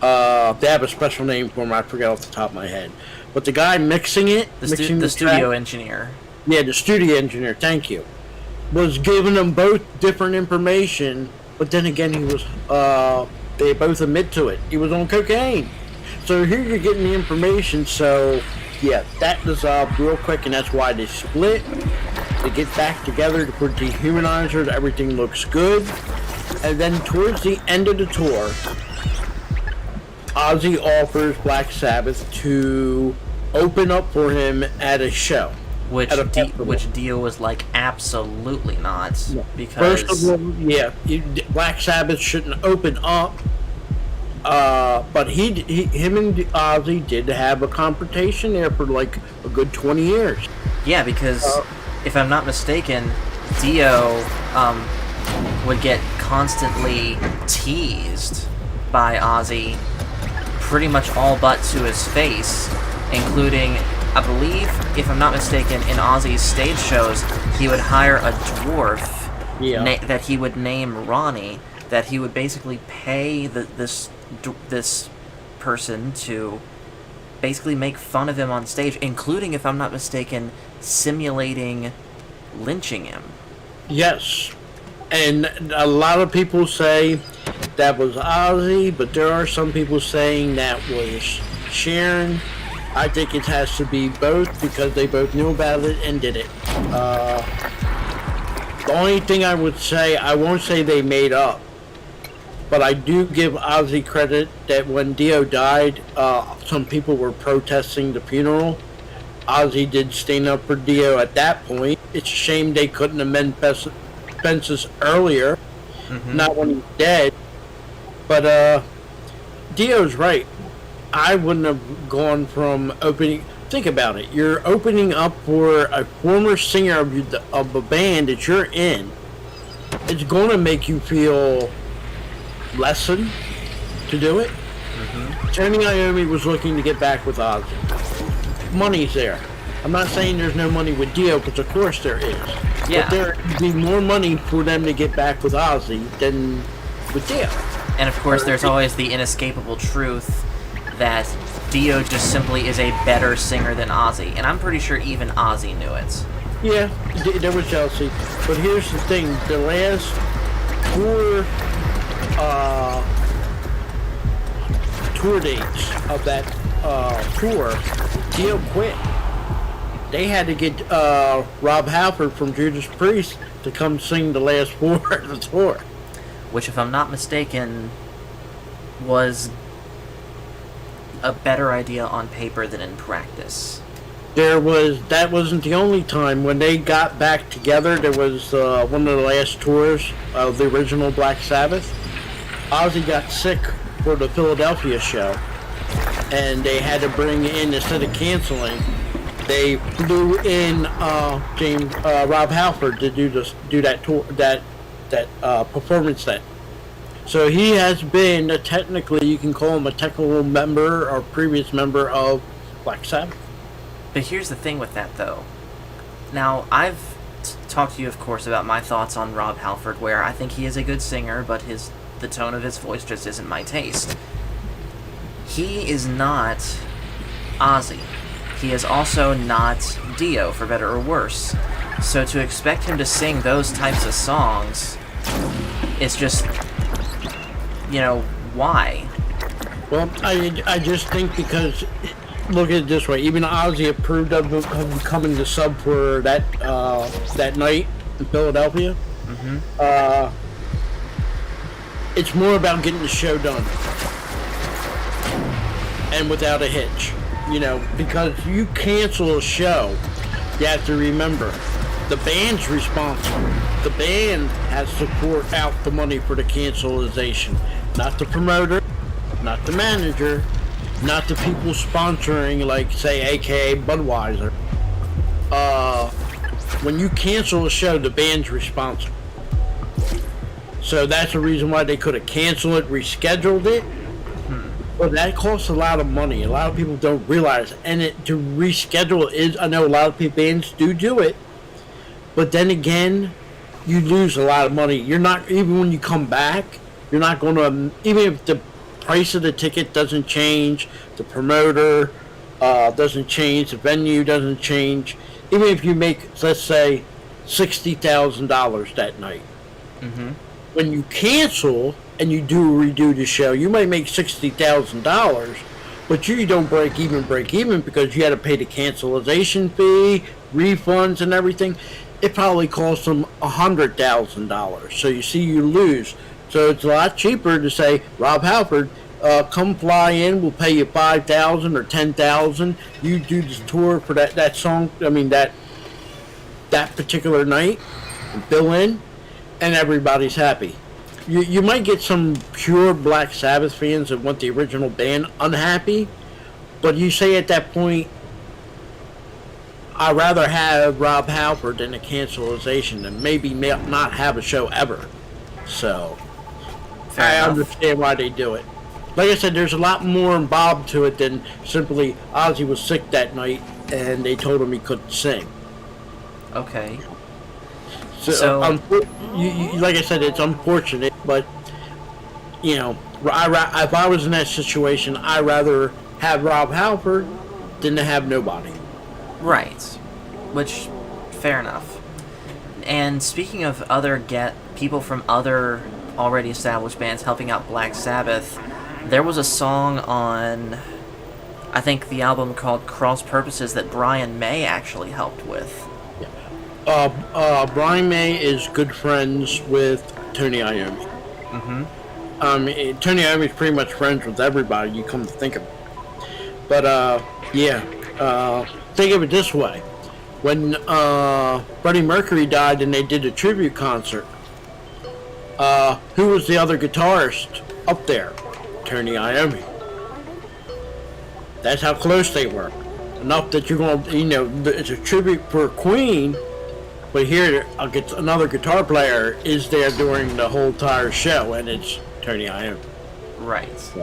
They have a special name for him, I forget off the top of my head. But the guy mixing it, The studio engineer. Yeah, the studio engineer, thank you, was giving them both different information. But then again, he was, they both admit to it. He was on cocaine. So here you're getting the information. So, yeah, that dissolved real quick, and that's why they split. They get back together to put Dehumanizer. Everything looks good. And then towards the end of the tour, Ozzy offers Black Sabbath to open up for him at a show. Which Dio was like, absolutely not. Yeah. Because First of all, yeah, Black Sabbath shouldn't open up But him and Ozzy did have a confrontation there for like a good 20 years. Yeah, because if I'm not mistaken, Dio would get constantly teased by Ozzy pretty much all but to his face, including, I believe, if I'm not mistaken, in Ozzy's stage shows, he would hire a dwarf that he would name Ronnie, that he would basically pay this person to basically make fun of him on stage, including, if I'm not mistaken, simulating lynching him. Yes. And a lot of people say that was Ozzy, but there are some people saying that was Sharon. I think it has to be both because they both knew about it and did it. The only thing I would say, I won't say they made up, but I do give Ozzy credit that when Dio died, some people were protesting the funeral. Ozzy did stand up for Dio at that point. It's a shame they couldn't amend fences earlier, not when he's dead. But Dio's right. I wouldn't have gone from opening. Think about it. You're opening up for a former singer of a band that you're in. It's going to make you feel lessened to do it. Tony Iommi was looking to get back with Ozzy. Money's there. I'm not saying there's no money with Dio, because of course there is. Yeah. But there would be more money for them to get back with Ozzy than with Dio. And of course, there's always the inescapable truth that Dio just simply is a better singer than Ozzy, and I'm pretty sure even Ozzy knew it. Yeah, there was jealousy. But here's the thing, the last tour dates of that tour, Dio quit. They had to get Rob Halford from Judas Priest to come sing the last four of the tour. Which, if I'm not mistaken, was a better idea on paper than in practice. That wasn't the only time. When they got back together, there was one of the last tours of the original Black Sabbath. Ozzy got sick for the Philadelphia show, and they had to bring in, instead of canceling, they flew in Rob Halford to do that tour, that performance then. So he has been technically, you can call him a technical member or previous member of Black Sabbath. But here's the thing with that, though. Now, I've talked to you, of course, about my thoughts on Rob Halford, where I think he is a good singer, but the tone of his voice just isn't my taste. He is not Ozzy. He is also not Dio, for better or worse. So to expect him to sing those types of songs, it's just, why? Well, I just think because, look at it this way, even Ozzy approved of him becoming the sub for that night in Philadelphia. It's more about getting the show done, and without a hitch. Because you cancel a show, you have to remember, the band's responsible. The band has to fork out the money for the cancellation, not the promoter, not the manager, not the people sponsoring, like, say, AKA Budweiser. When you cancel a show, the band's responsible. So that's the reason why they could have canceled it, rescheduled it. But that costs a lot of money. A lot of people don't realize. And to reschedule is, I know a lot of bands do it. But then again, you lose a lot of money. You're not, even when you come back, you're not going to, even if the price of the ticket doesn't change, the promoter doesn't change, the venue doesn't change. Even if you make, let's say, $60,000 that night. When you cancel and you redo the show, you might make $60,000, but you don't break even because you had to pay the cancellation fee, refunds, and everything. It probably cost them $100,000. So you see, you lose. So it's a lot cheaper to say, Rob Halford, come fly in. We'll pay you $5,000 or $10,000. You do the tour for that song. I mean that particular night, and bill in, and everybody's happy. you might get some pure Black Sabbath fans that want the original band unhappy, but you say at that point, I'd rather have Rob Halford than a cancelization and maybe not have a show ever. So, Fair I enough. understand why they do it. Like I said, there's a lot more involved to it than simply Ozzy was sick that night and they told him he couldn't sing. Okay. So, like I said, it's unfortunate, but you know, if I was in that situation, I'd rather have Rob Halford than to have nobody. Right. Which, fair enough. And speaking of other people from other already established bands helping out Black Sabbath, there was a song on, I think, the album called Cross Purposes that Brian May actually helped with. Brian May is good friends with Tony Iommi. Mm-hmm. Tony Iommi's pretty much friends with everybody, you come to think of it. But, think of it this way. When Freddie Mercury died and they did a tribute concert, who was the other guitarist up there? Tony Iommi. That's how close they were. Enough that you're going to, it's a tribute for Queen, but here another guitar player is there during the whole entire show, and it's Tony Iommi. Right.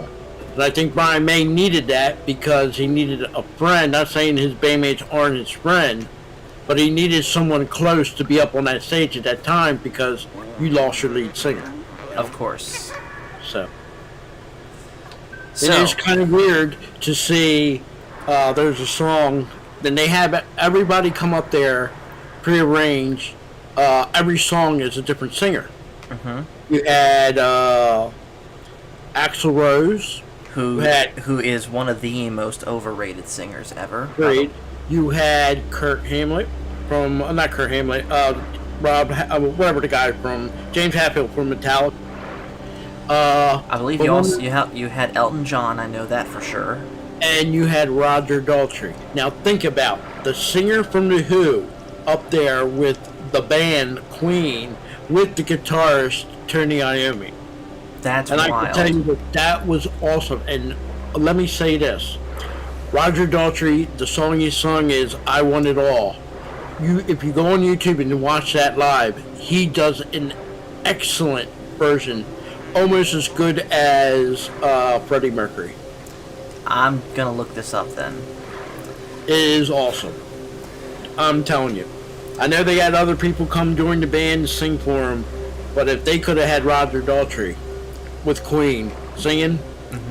And I think Brian May needed that because he needed a friend. Not saying his bandmates aren't his friend, but he needed someone close to be up on that stage at that time because you lost your lead singer. Of course. So it is kind of weird to see there's a song, then they have everybody come up there, prearranged. Every song is a different singer. Mm-hmm. You had Axl Rose, who is one of the most overrated singers ever. Great. You had Kurt Hamlet from not Kurt Hamlet, Rob, whatever the guy from James Hetfield from Metallica. I believe you had Elton John. I know that for sure. And you had Roger Daltrey. Now think about the singer from The Who up there with the band Queen with the guitarist Tony Iommi. That's and wild. I can tell you that was awesome. And let me say this. Roger Daltrey, the song he sung is I Want It All. If you go on YouTube and watch that live, he does an excellent version, almost as good as Freddie Mercury. I'm gonna look this up then. It is awesome. I'm telling you. I know they had other people come join the band and sing for him, but if they could have had Roger Daltrey with Queen singing,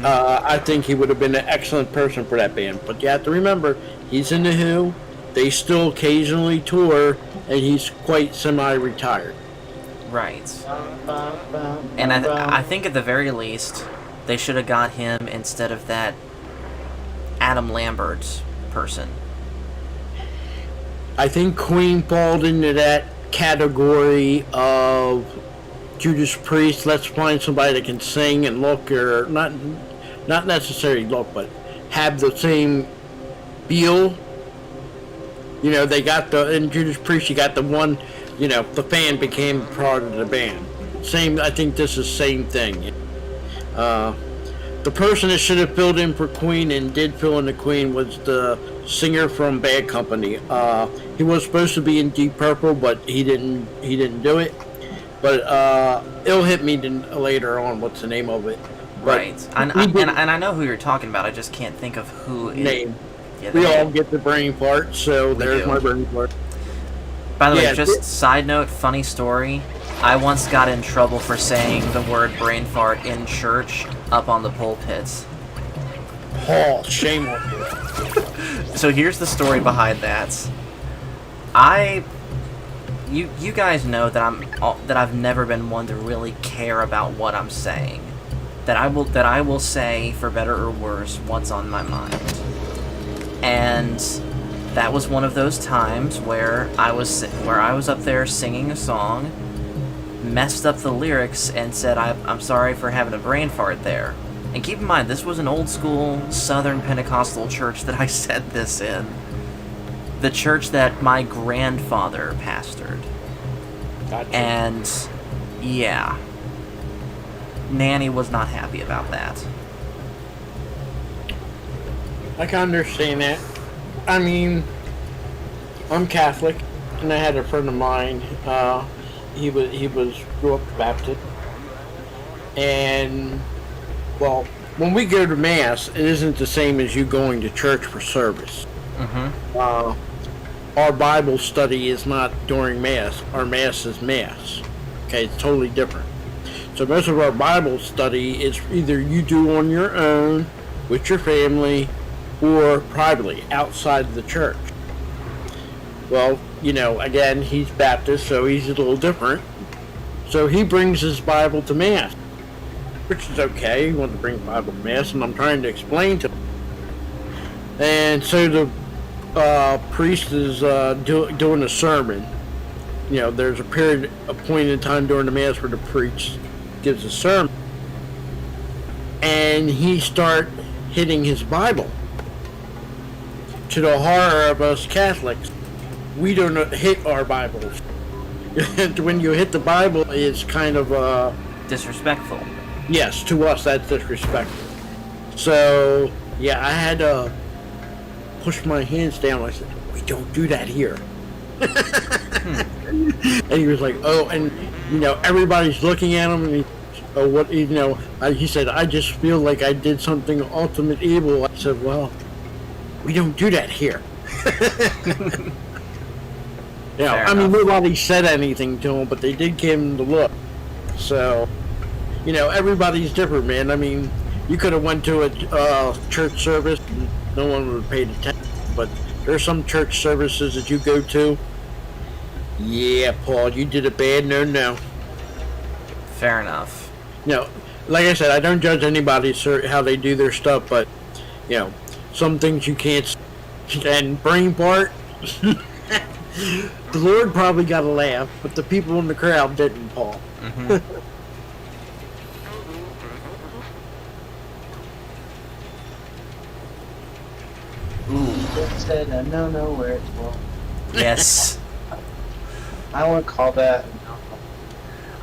I think he would have been an excellent person for that band. But you have to remember, he's in The Who. They still occasionally tour, and he's quite semi-retired. Right. And I think at the very least, they should have got him instead of that Adam Lambert person. I think Queen falls into that category of Judas Priest. Let's find somebody that can sing and look, or not necessarily look, but have the same feel. You know, they got in Judas Priest, you got the one, the fan became part of the band. Same, I think this is the same thing. The person that should have filled in for Queen and did fill in the Queen was the singer from Bad Company. He was supposed to be in Deep Purple, but he didn't do it. But it'll hit me later on. What's the name of it? But right. And I know who you're talking about. I just can't think of who name. Yeah, we all get the brain fart, so there's my brain fart. By the way, just side note, funny story. I once got in trouble for saying the word brain fart in church up on the pulpit. Oh, shame on you. So here's the story behind that. You guys know that I've never been one to really care about what I'm saying. That I will say, for better or worse, what's on my mind. And that was one of those times where I was up there singing a song, messed up the lyrics, and said I'm sorry for having a brain fart there. And keep in mind, this was an old school Southern Pentecostal church that I said this in. The church that my grandfather pastored. Gotcha. And yeah. Nanny was not happy about that. I can understand that. I mean, I'm Catholic, and I had a friend of mine. He was grew up Baptist, and well, when we go to mass, it isn't the same as you going to church for service. Mm-hmm. Our Bible study is not during mass. Our mass is mass. Okay, it's totally different. So most of our Bible study is either you do on your own with your family or privately outside the church. Well, again, he's Baptist, so he's a little different. So he brings his Bible to mass, which is okay. He wants to bring the Bible to mass, and I'm trying to explain to him. And so the priest is doing a sermon. There's a point in time during the mass where the priest gives a sermon, and he start hitting his Bible. To the horror of us Catholics, we don't hit our Bibles. When you hit the Bible, it's kind of Disrespectful. yes, to us that's disrespectful. So yeah, I had to push my hands down. I said, "We don't do that here." And he was like, "Oh," and everybody's looking at him, and he said, "I just feel like I did something ultimate evil." I said, "Well, we don't do that here." Fair I mean, enough. nobody said anything to him, but they did give him the look. So, everybody's different, man. I mean, you could have went to a church service, and no one would have paid attention. But there's some church services that you go to. Yeah, Paul, you did a bad no. Fair enough. Like I said, I don't judge anybody how they do their stuff, but some things you can't. And brain part. The Lord probably got a laugh, but the people in the crowd didn't, Paul. Mm-hmm. It said a no where it's wrong. Yes. I won't call that.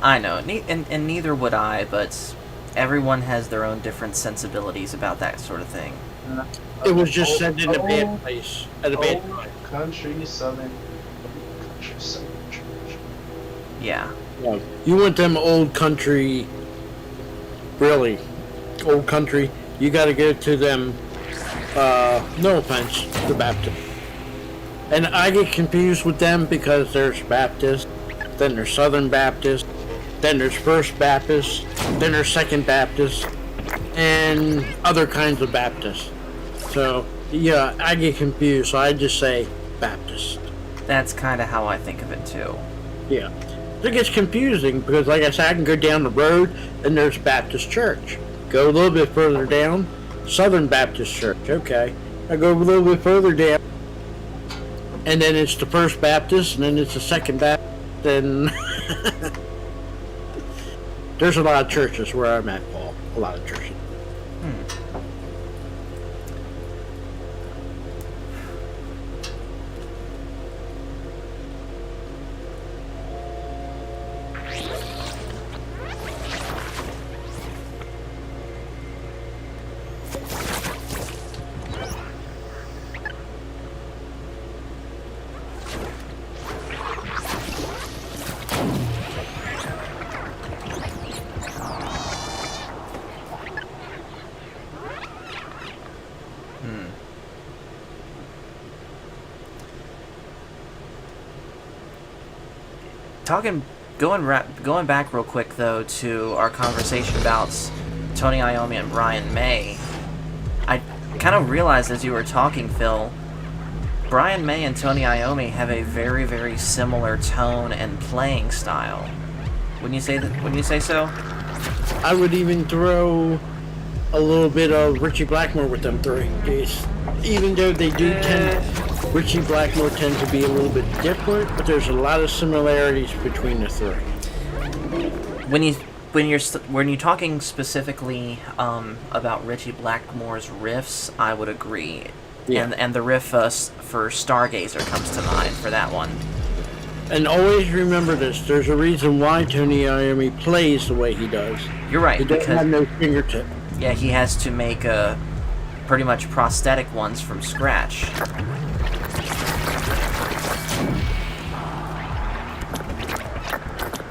I know, and neither would I, but everyone has their own different sensibilities about that sort of thing. It was just said in a bad place at a bad time. Country southern church. Yeah. You want them old country, really, old country, you got to go to them, no offense, the Baptist. And I get confused with them because there's Baptist, then there's Southern Baptist, then there's First Baptist, then there's Second Baptist, and other kinds of Baptists. So, yeah, I get confused, so I just say Baptist. That's kind of how I think of it too. Yeah. It gets confusing because, like I said, I can go down the road and there's Baptist Church. Go a little bit further down, Southern Baptist Church. Okay. I go a little bit further down, and then it's the First Baptist, and then it's the Second Baptist, and there's a lot of churches where I'm at, Paul. A lot of churches. Going back real quick though to our conversation about Tony Iommi and Brian May, I kind of realized as you were talking, Phil, Brian May and Tony Iommi have a very, very similar tone and playing style. Wouldn't you say so? I would even throw a little bit of Richie Blackmore with them three. Even though they do Richie Blackmore tends to be a little bit different, but there's a lot of similarities between the three. When you're talking specifically about Richie Blackmore's riffs, I would agree. Yeah. And the riff for Stargazer comes to mind for that one. And always remember this: there's a reason why Tony Iommi plays the way he does. You're right, He doesn't have because no fingertip. yeah, he has to make pretty much prosthetic ones from scratch.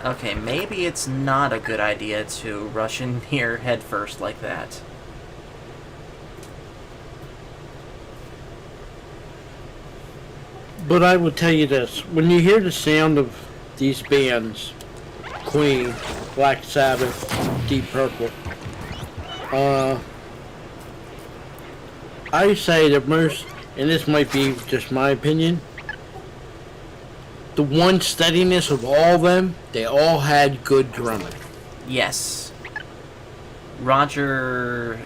Okay, maybe it's not a good idea to rush in here head first like that. But I will tell you this: when you hear the sound of these bands, Queen, Black Sabbath, Deep Purple, I say the most, and this might be just my opinion, the one steadiness of all of them, they all had good drumming. Yes. Roger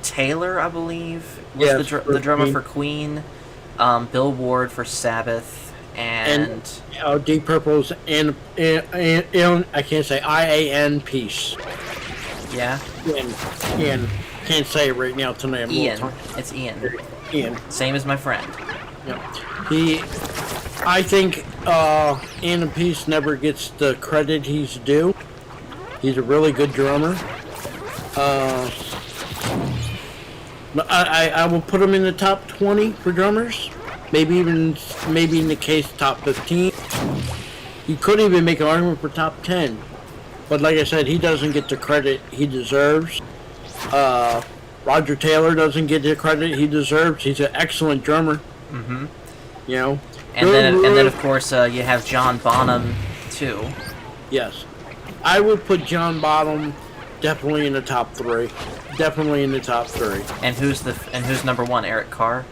Taylor, I believe, was Yes, the drummer Queen. for Queen. Bill Ward for Sabbath, and Deep Purple's and I can't say IAN Peace. yeah, Ian, can't say it right now tonight. I'm a little Ian. tired. It's Ian. Ian. Same as my friend. Yeah. I think Ian Peace never gets the credit he's due. He's a really good drummer. I will put him in the top 20 for drummers. Maybe in the case top 15. He could even make an argument for top 10. But like I said, he doesn't get the credit he deserves. Roger Taylor doesn't get the credit he deserves. He's an excellent drummer. Mm-hmm. You know. And then of course you have John Bonham too. Yes, I would put John Bonham definitely in the top 3. Definitely in the top 3. And who's number one? Eric Carr.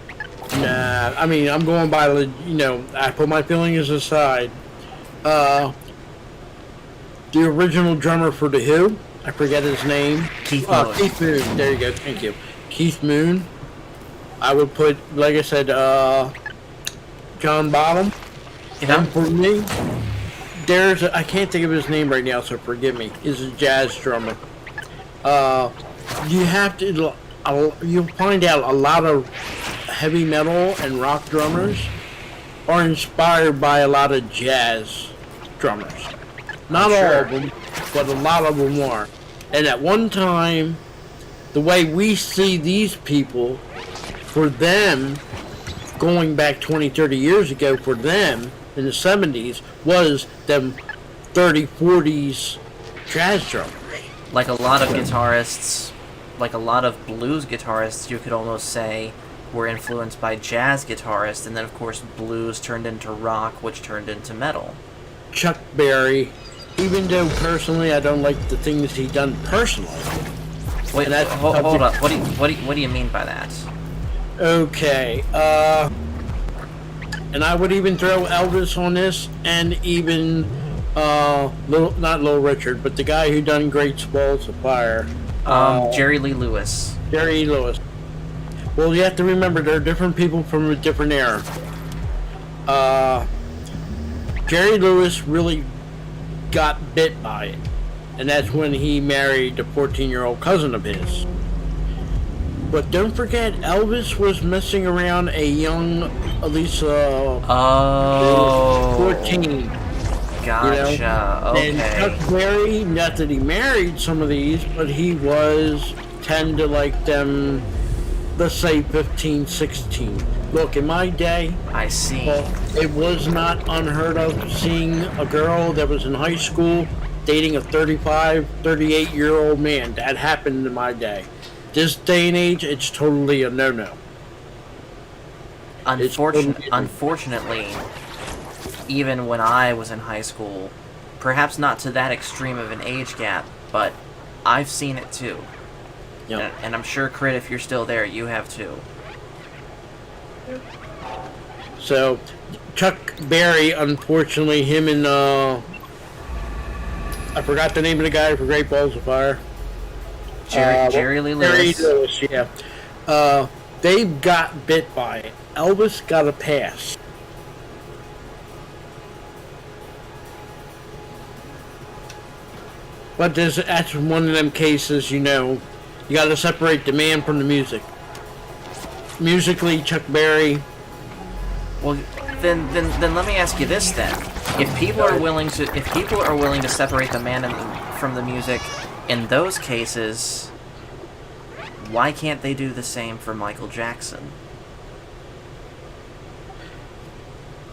Nah, I mean, I'm going by the, I put my feelings aside. The original drummer for The Who, I forget his name. Keith Moon. Keith Moon, there you go, thank you. Keith Moon. I would put, like I said, John Bonham. Yeah. And for me, I can't think of his name right now, so forgive me. He's a jazz drummer. You have to, you'll find out a lot of heavy metal and rock drummers are inspired by a lot of jazz drummers. Not all of them, but a lot of them are. And at one time, the way we see these people, for them, going back 20, 30 years ago, for them, in the 70s, was them 30, 40s jazz drummers. Like a lot of guitarists, like a lot of blues guitarists, you could almost say, were influenced by jazz guitarists, and then of course blues turned into rock, which turned into metal. Chuck Berry, even though personally I don't like the things he done personally. Wait, And that's hold something- up. What do you mean by that? Okay, and I would even throw Elvis on this, and even not Little Richard, but the guy who done Great Balls of Fire, Jerry Lee Lewis. Jerry Lewis. Well, you have to remember they're different people from a different era. Jerry Lewis really got bit by it, and that's when he married the 14-year-old cousin of his. But don't forget, Elvis was messing around a young Elisa, Oh. 14. Gotcha. And Okay. Chuck Berry, not that he married some of these, but he was tend to like them, let's say 15, 16. Look, in my day, I see. well, it was not unheard of seeing a girl that was in high school dating a 35, 38-year-old man. That happened in my day. This day and age, it's totally a no-no. Unfortunately, even when I was in high school, perhaps not to that extreme of an age gap, but I've seen it too. Yeah. And I'm sure, Crit, if you're still there, you have too. So, Chuck Berry, unfortunately, him and, I forgot the name of the guy for Great Balls of Fire. Jerry Lee Lewis. Jerry Lewis, yeah. They got bit by it. Elvis got a pass. But that's one of them cases, you got to separate the man from the music. Musically, Chuck Berry. Well, then let me ask you this then. if people are willing to separate the man from the music, in those cases, why can't they do the same for Michael Jackson?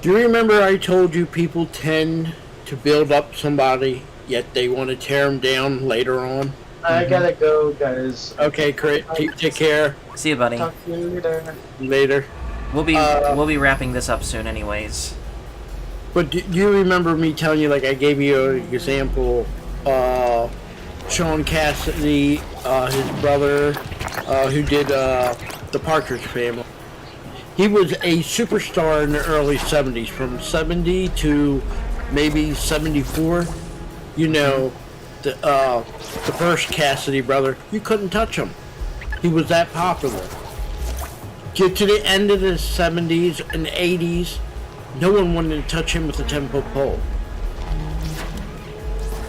Do you remember I told you people tend to build up somebody, yet they want to tear them down later on? I gotta go, guys. Okay, Crit, take care. See you, buddy. Talk to you later. Later. We'll be wrapping this up soon, anyways. But do you remember me telling you, like I gave you an example, Sean Cassidy, his brother, who did the Partridge Family. He was a superstar in the early 70s, from 70 to maybe 74. You know, the first Cassidy brother, you couldn't touch him. He was that popular. Get to the end of the 70s and 80s, no one wanted to touch him with a 10-foot pole.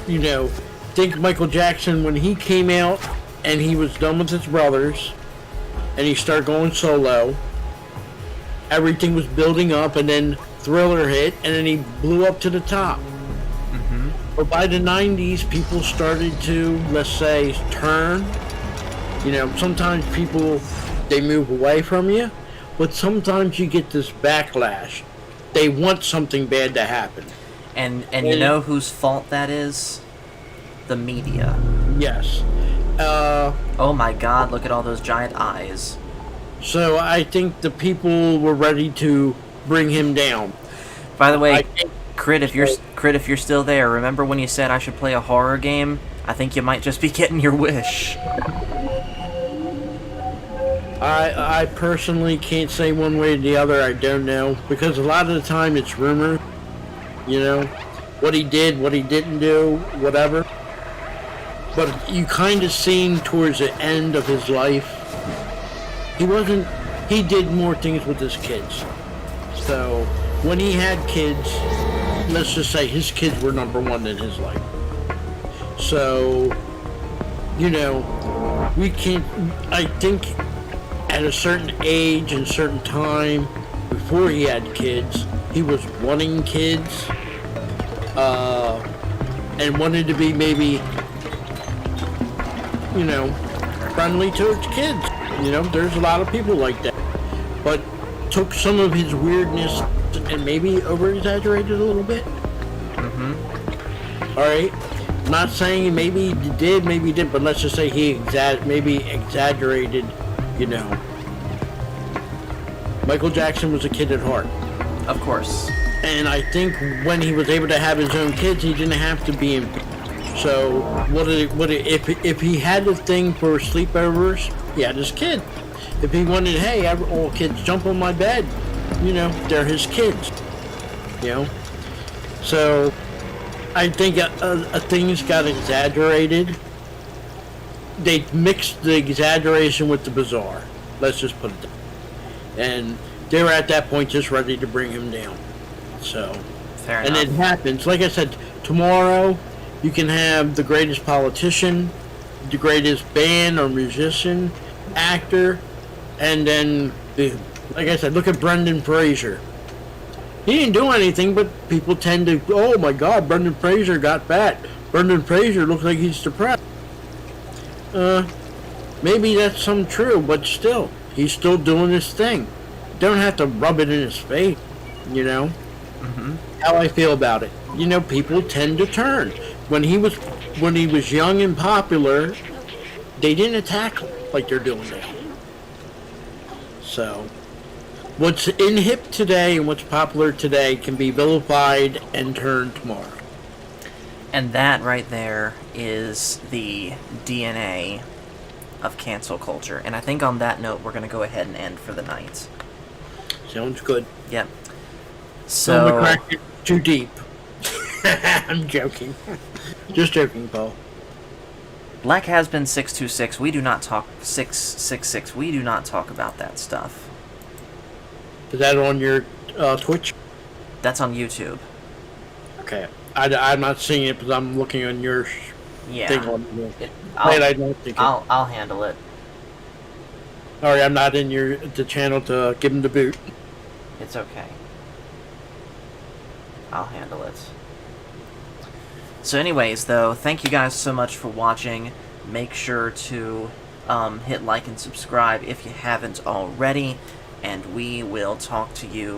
You know, think Michael Jackson, when he came out and he was done with his brothers and he started going solo, everything was building up, and then Thriller hit, and then he blew up to the top. Mm-hmm. But by the 90s, people started to, let's say, turn. You know, sometimes people, they move away from you, but sometimes you get this backlash. They want something bad to happen. And you know whose fault that is? The media. Yes. Oh my God! Look at all those giant eyes. So I think the people were ready to bring him down. By the way, I think- Crit, if you're still there, remember when you said I should play a horror game? I think you might just be getting your wish. I personally can't say one way or the other. I don't know, because a lot of the time it's rumor. You know, what he did, what he didn't do, whatever. But you kind of seen towards the end of his life, he did more things with his kids. So when he had kids, let's just say his kids were number one in his life. So, you know, we can't, I think at a certain age and certain time, before he had kids, he was wanting kids, and wanted to be maybe, you know, friendly towards kids. You know, there's a lot of people like that. But took some of his weirdness and maybe over-exaggerated a little bit. Mm-hmm. Alright? Not saying maybe he did, maybe he didn't, but let's just say he maybe exaggerated, you know. Michael Jackson was a kid at heart. Of course. And I think when he was able to have his own kids, he didn't have to be in. So if he had a thing for sleepovers, he had his kid. If he wanted, hey, all kids jump on my bed, you know, they're his kids. You know, so I think things got exaggerated. They mixed the exaggeration with the bizarre. Let's just put it that. And they were at that point just ready to bring him down. So, Fair and enough. it happens. Like I said, tomorrow you can have the greatest politician, the greatest band or musician, actor, and then, like I said, look at Brendan Fraser. He didn't do anything, but people tend to, oh my God, Brendan Fraser got fat. Brendan Fraser looks like he's depressed. Maybe that's some true, but still, he's still doing his thing. Don't have to rub it in his face, you know? Mm-hmm. How I feel about it. You know, people tend to turn. When he was young and popular, they didn't attack him like they're doing now. So, what's in hip today and what's popular today can be vilified and turned tomorrow. And that right there is the DNA of cancel culture. And I think on that note, we're going to go ahead and end for the night. Sounds good. Yep. Don't So, crack it too deep. I'm joking. Just joking, Paul. Black has been 626. We do not talk 666. We do not talk about that stuff. Is that on your Twitch? That's on YouTube. Okay. I'm not seeing it because I'm looking on your Yeah. thing on the It- Wait, I I'll, don't think I'll handle it. Sorry, I'm not in the channel to give him the boot. It's okay. I'll handle it. So anyways, though, thank you guys so much for watching. Make sure to hit like and subscribe if you haven't already, and we will talk to you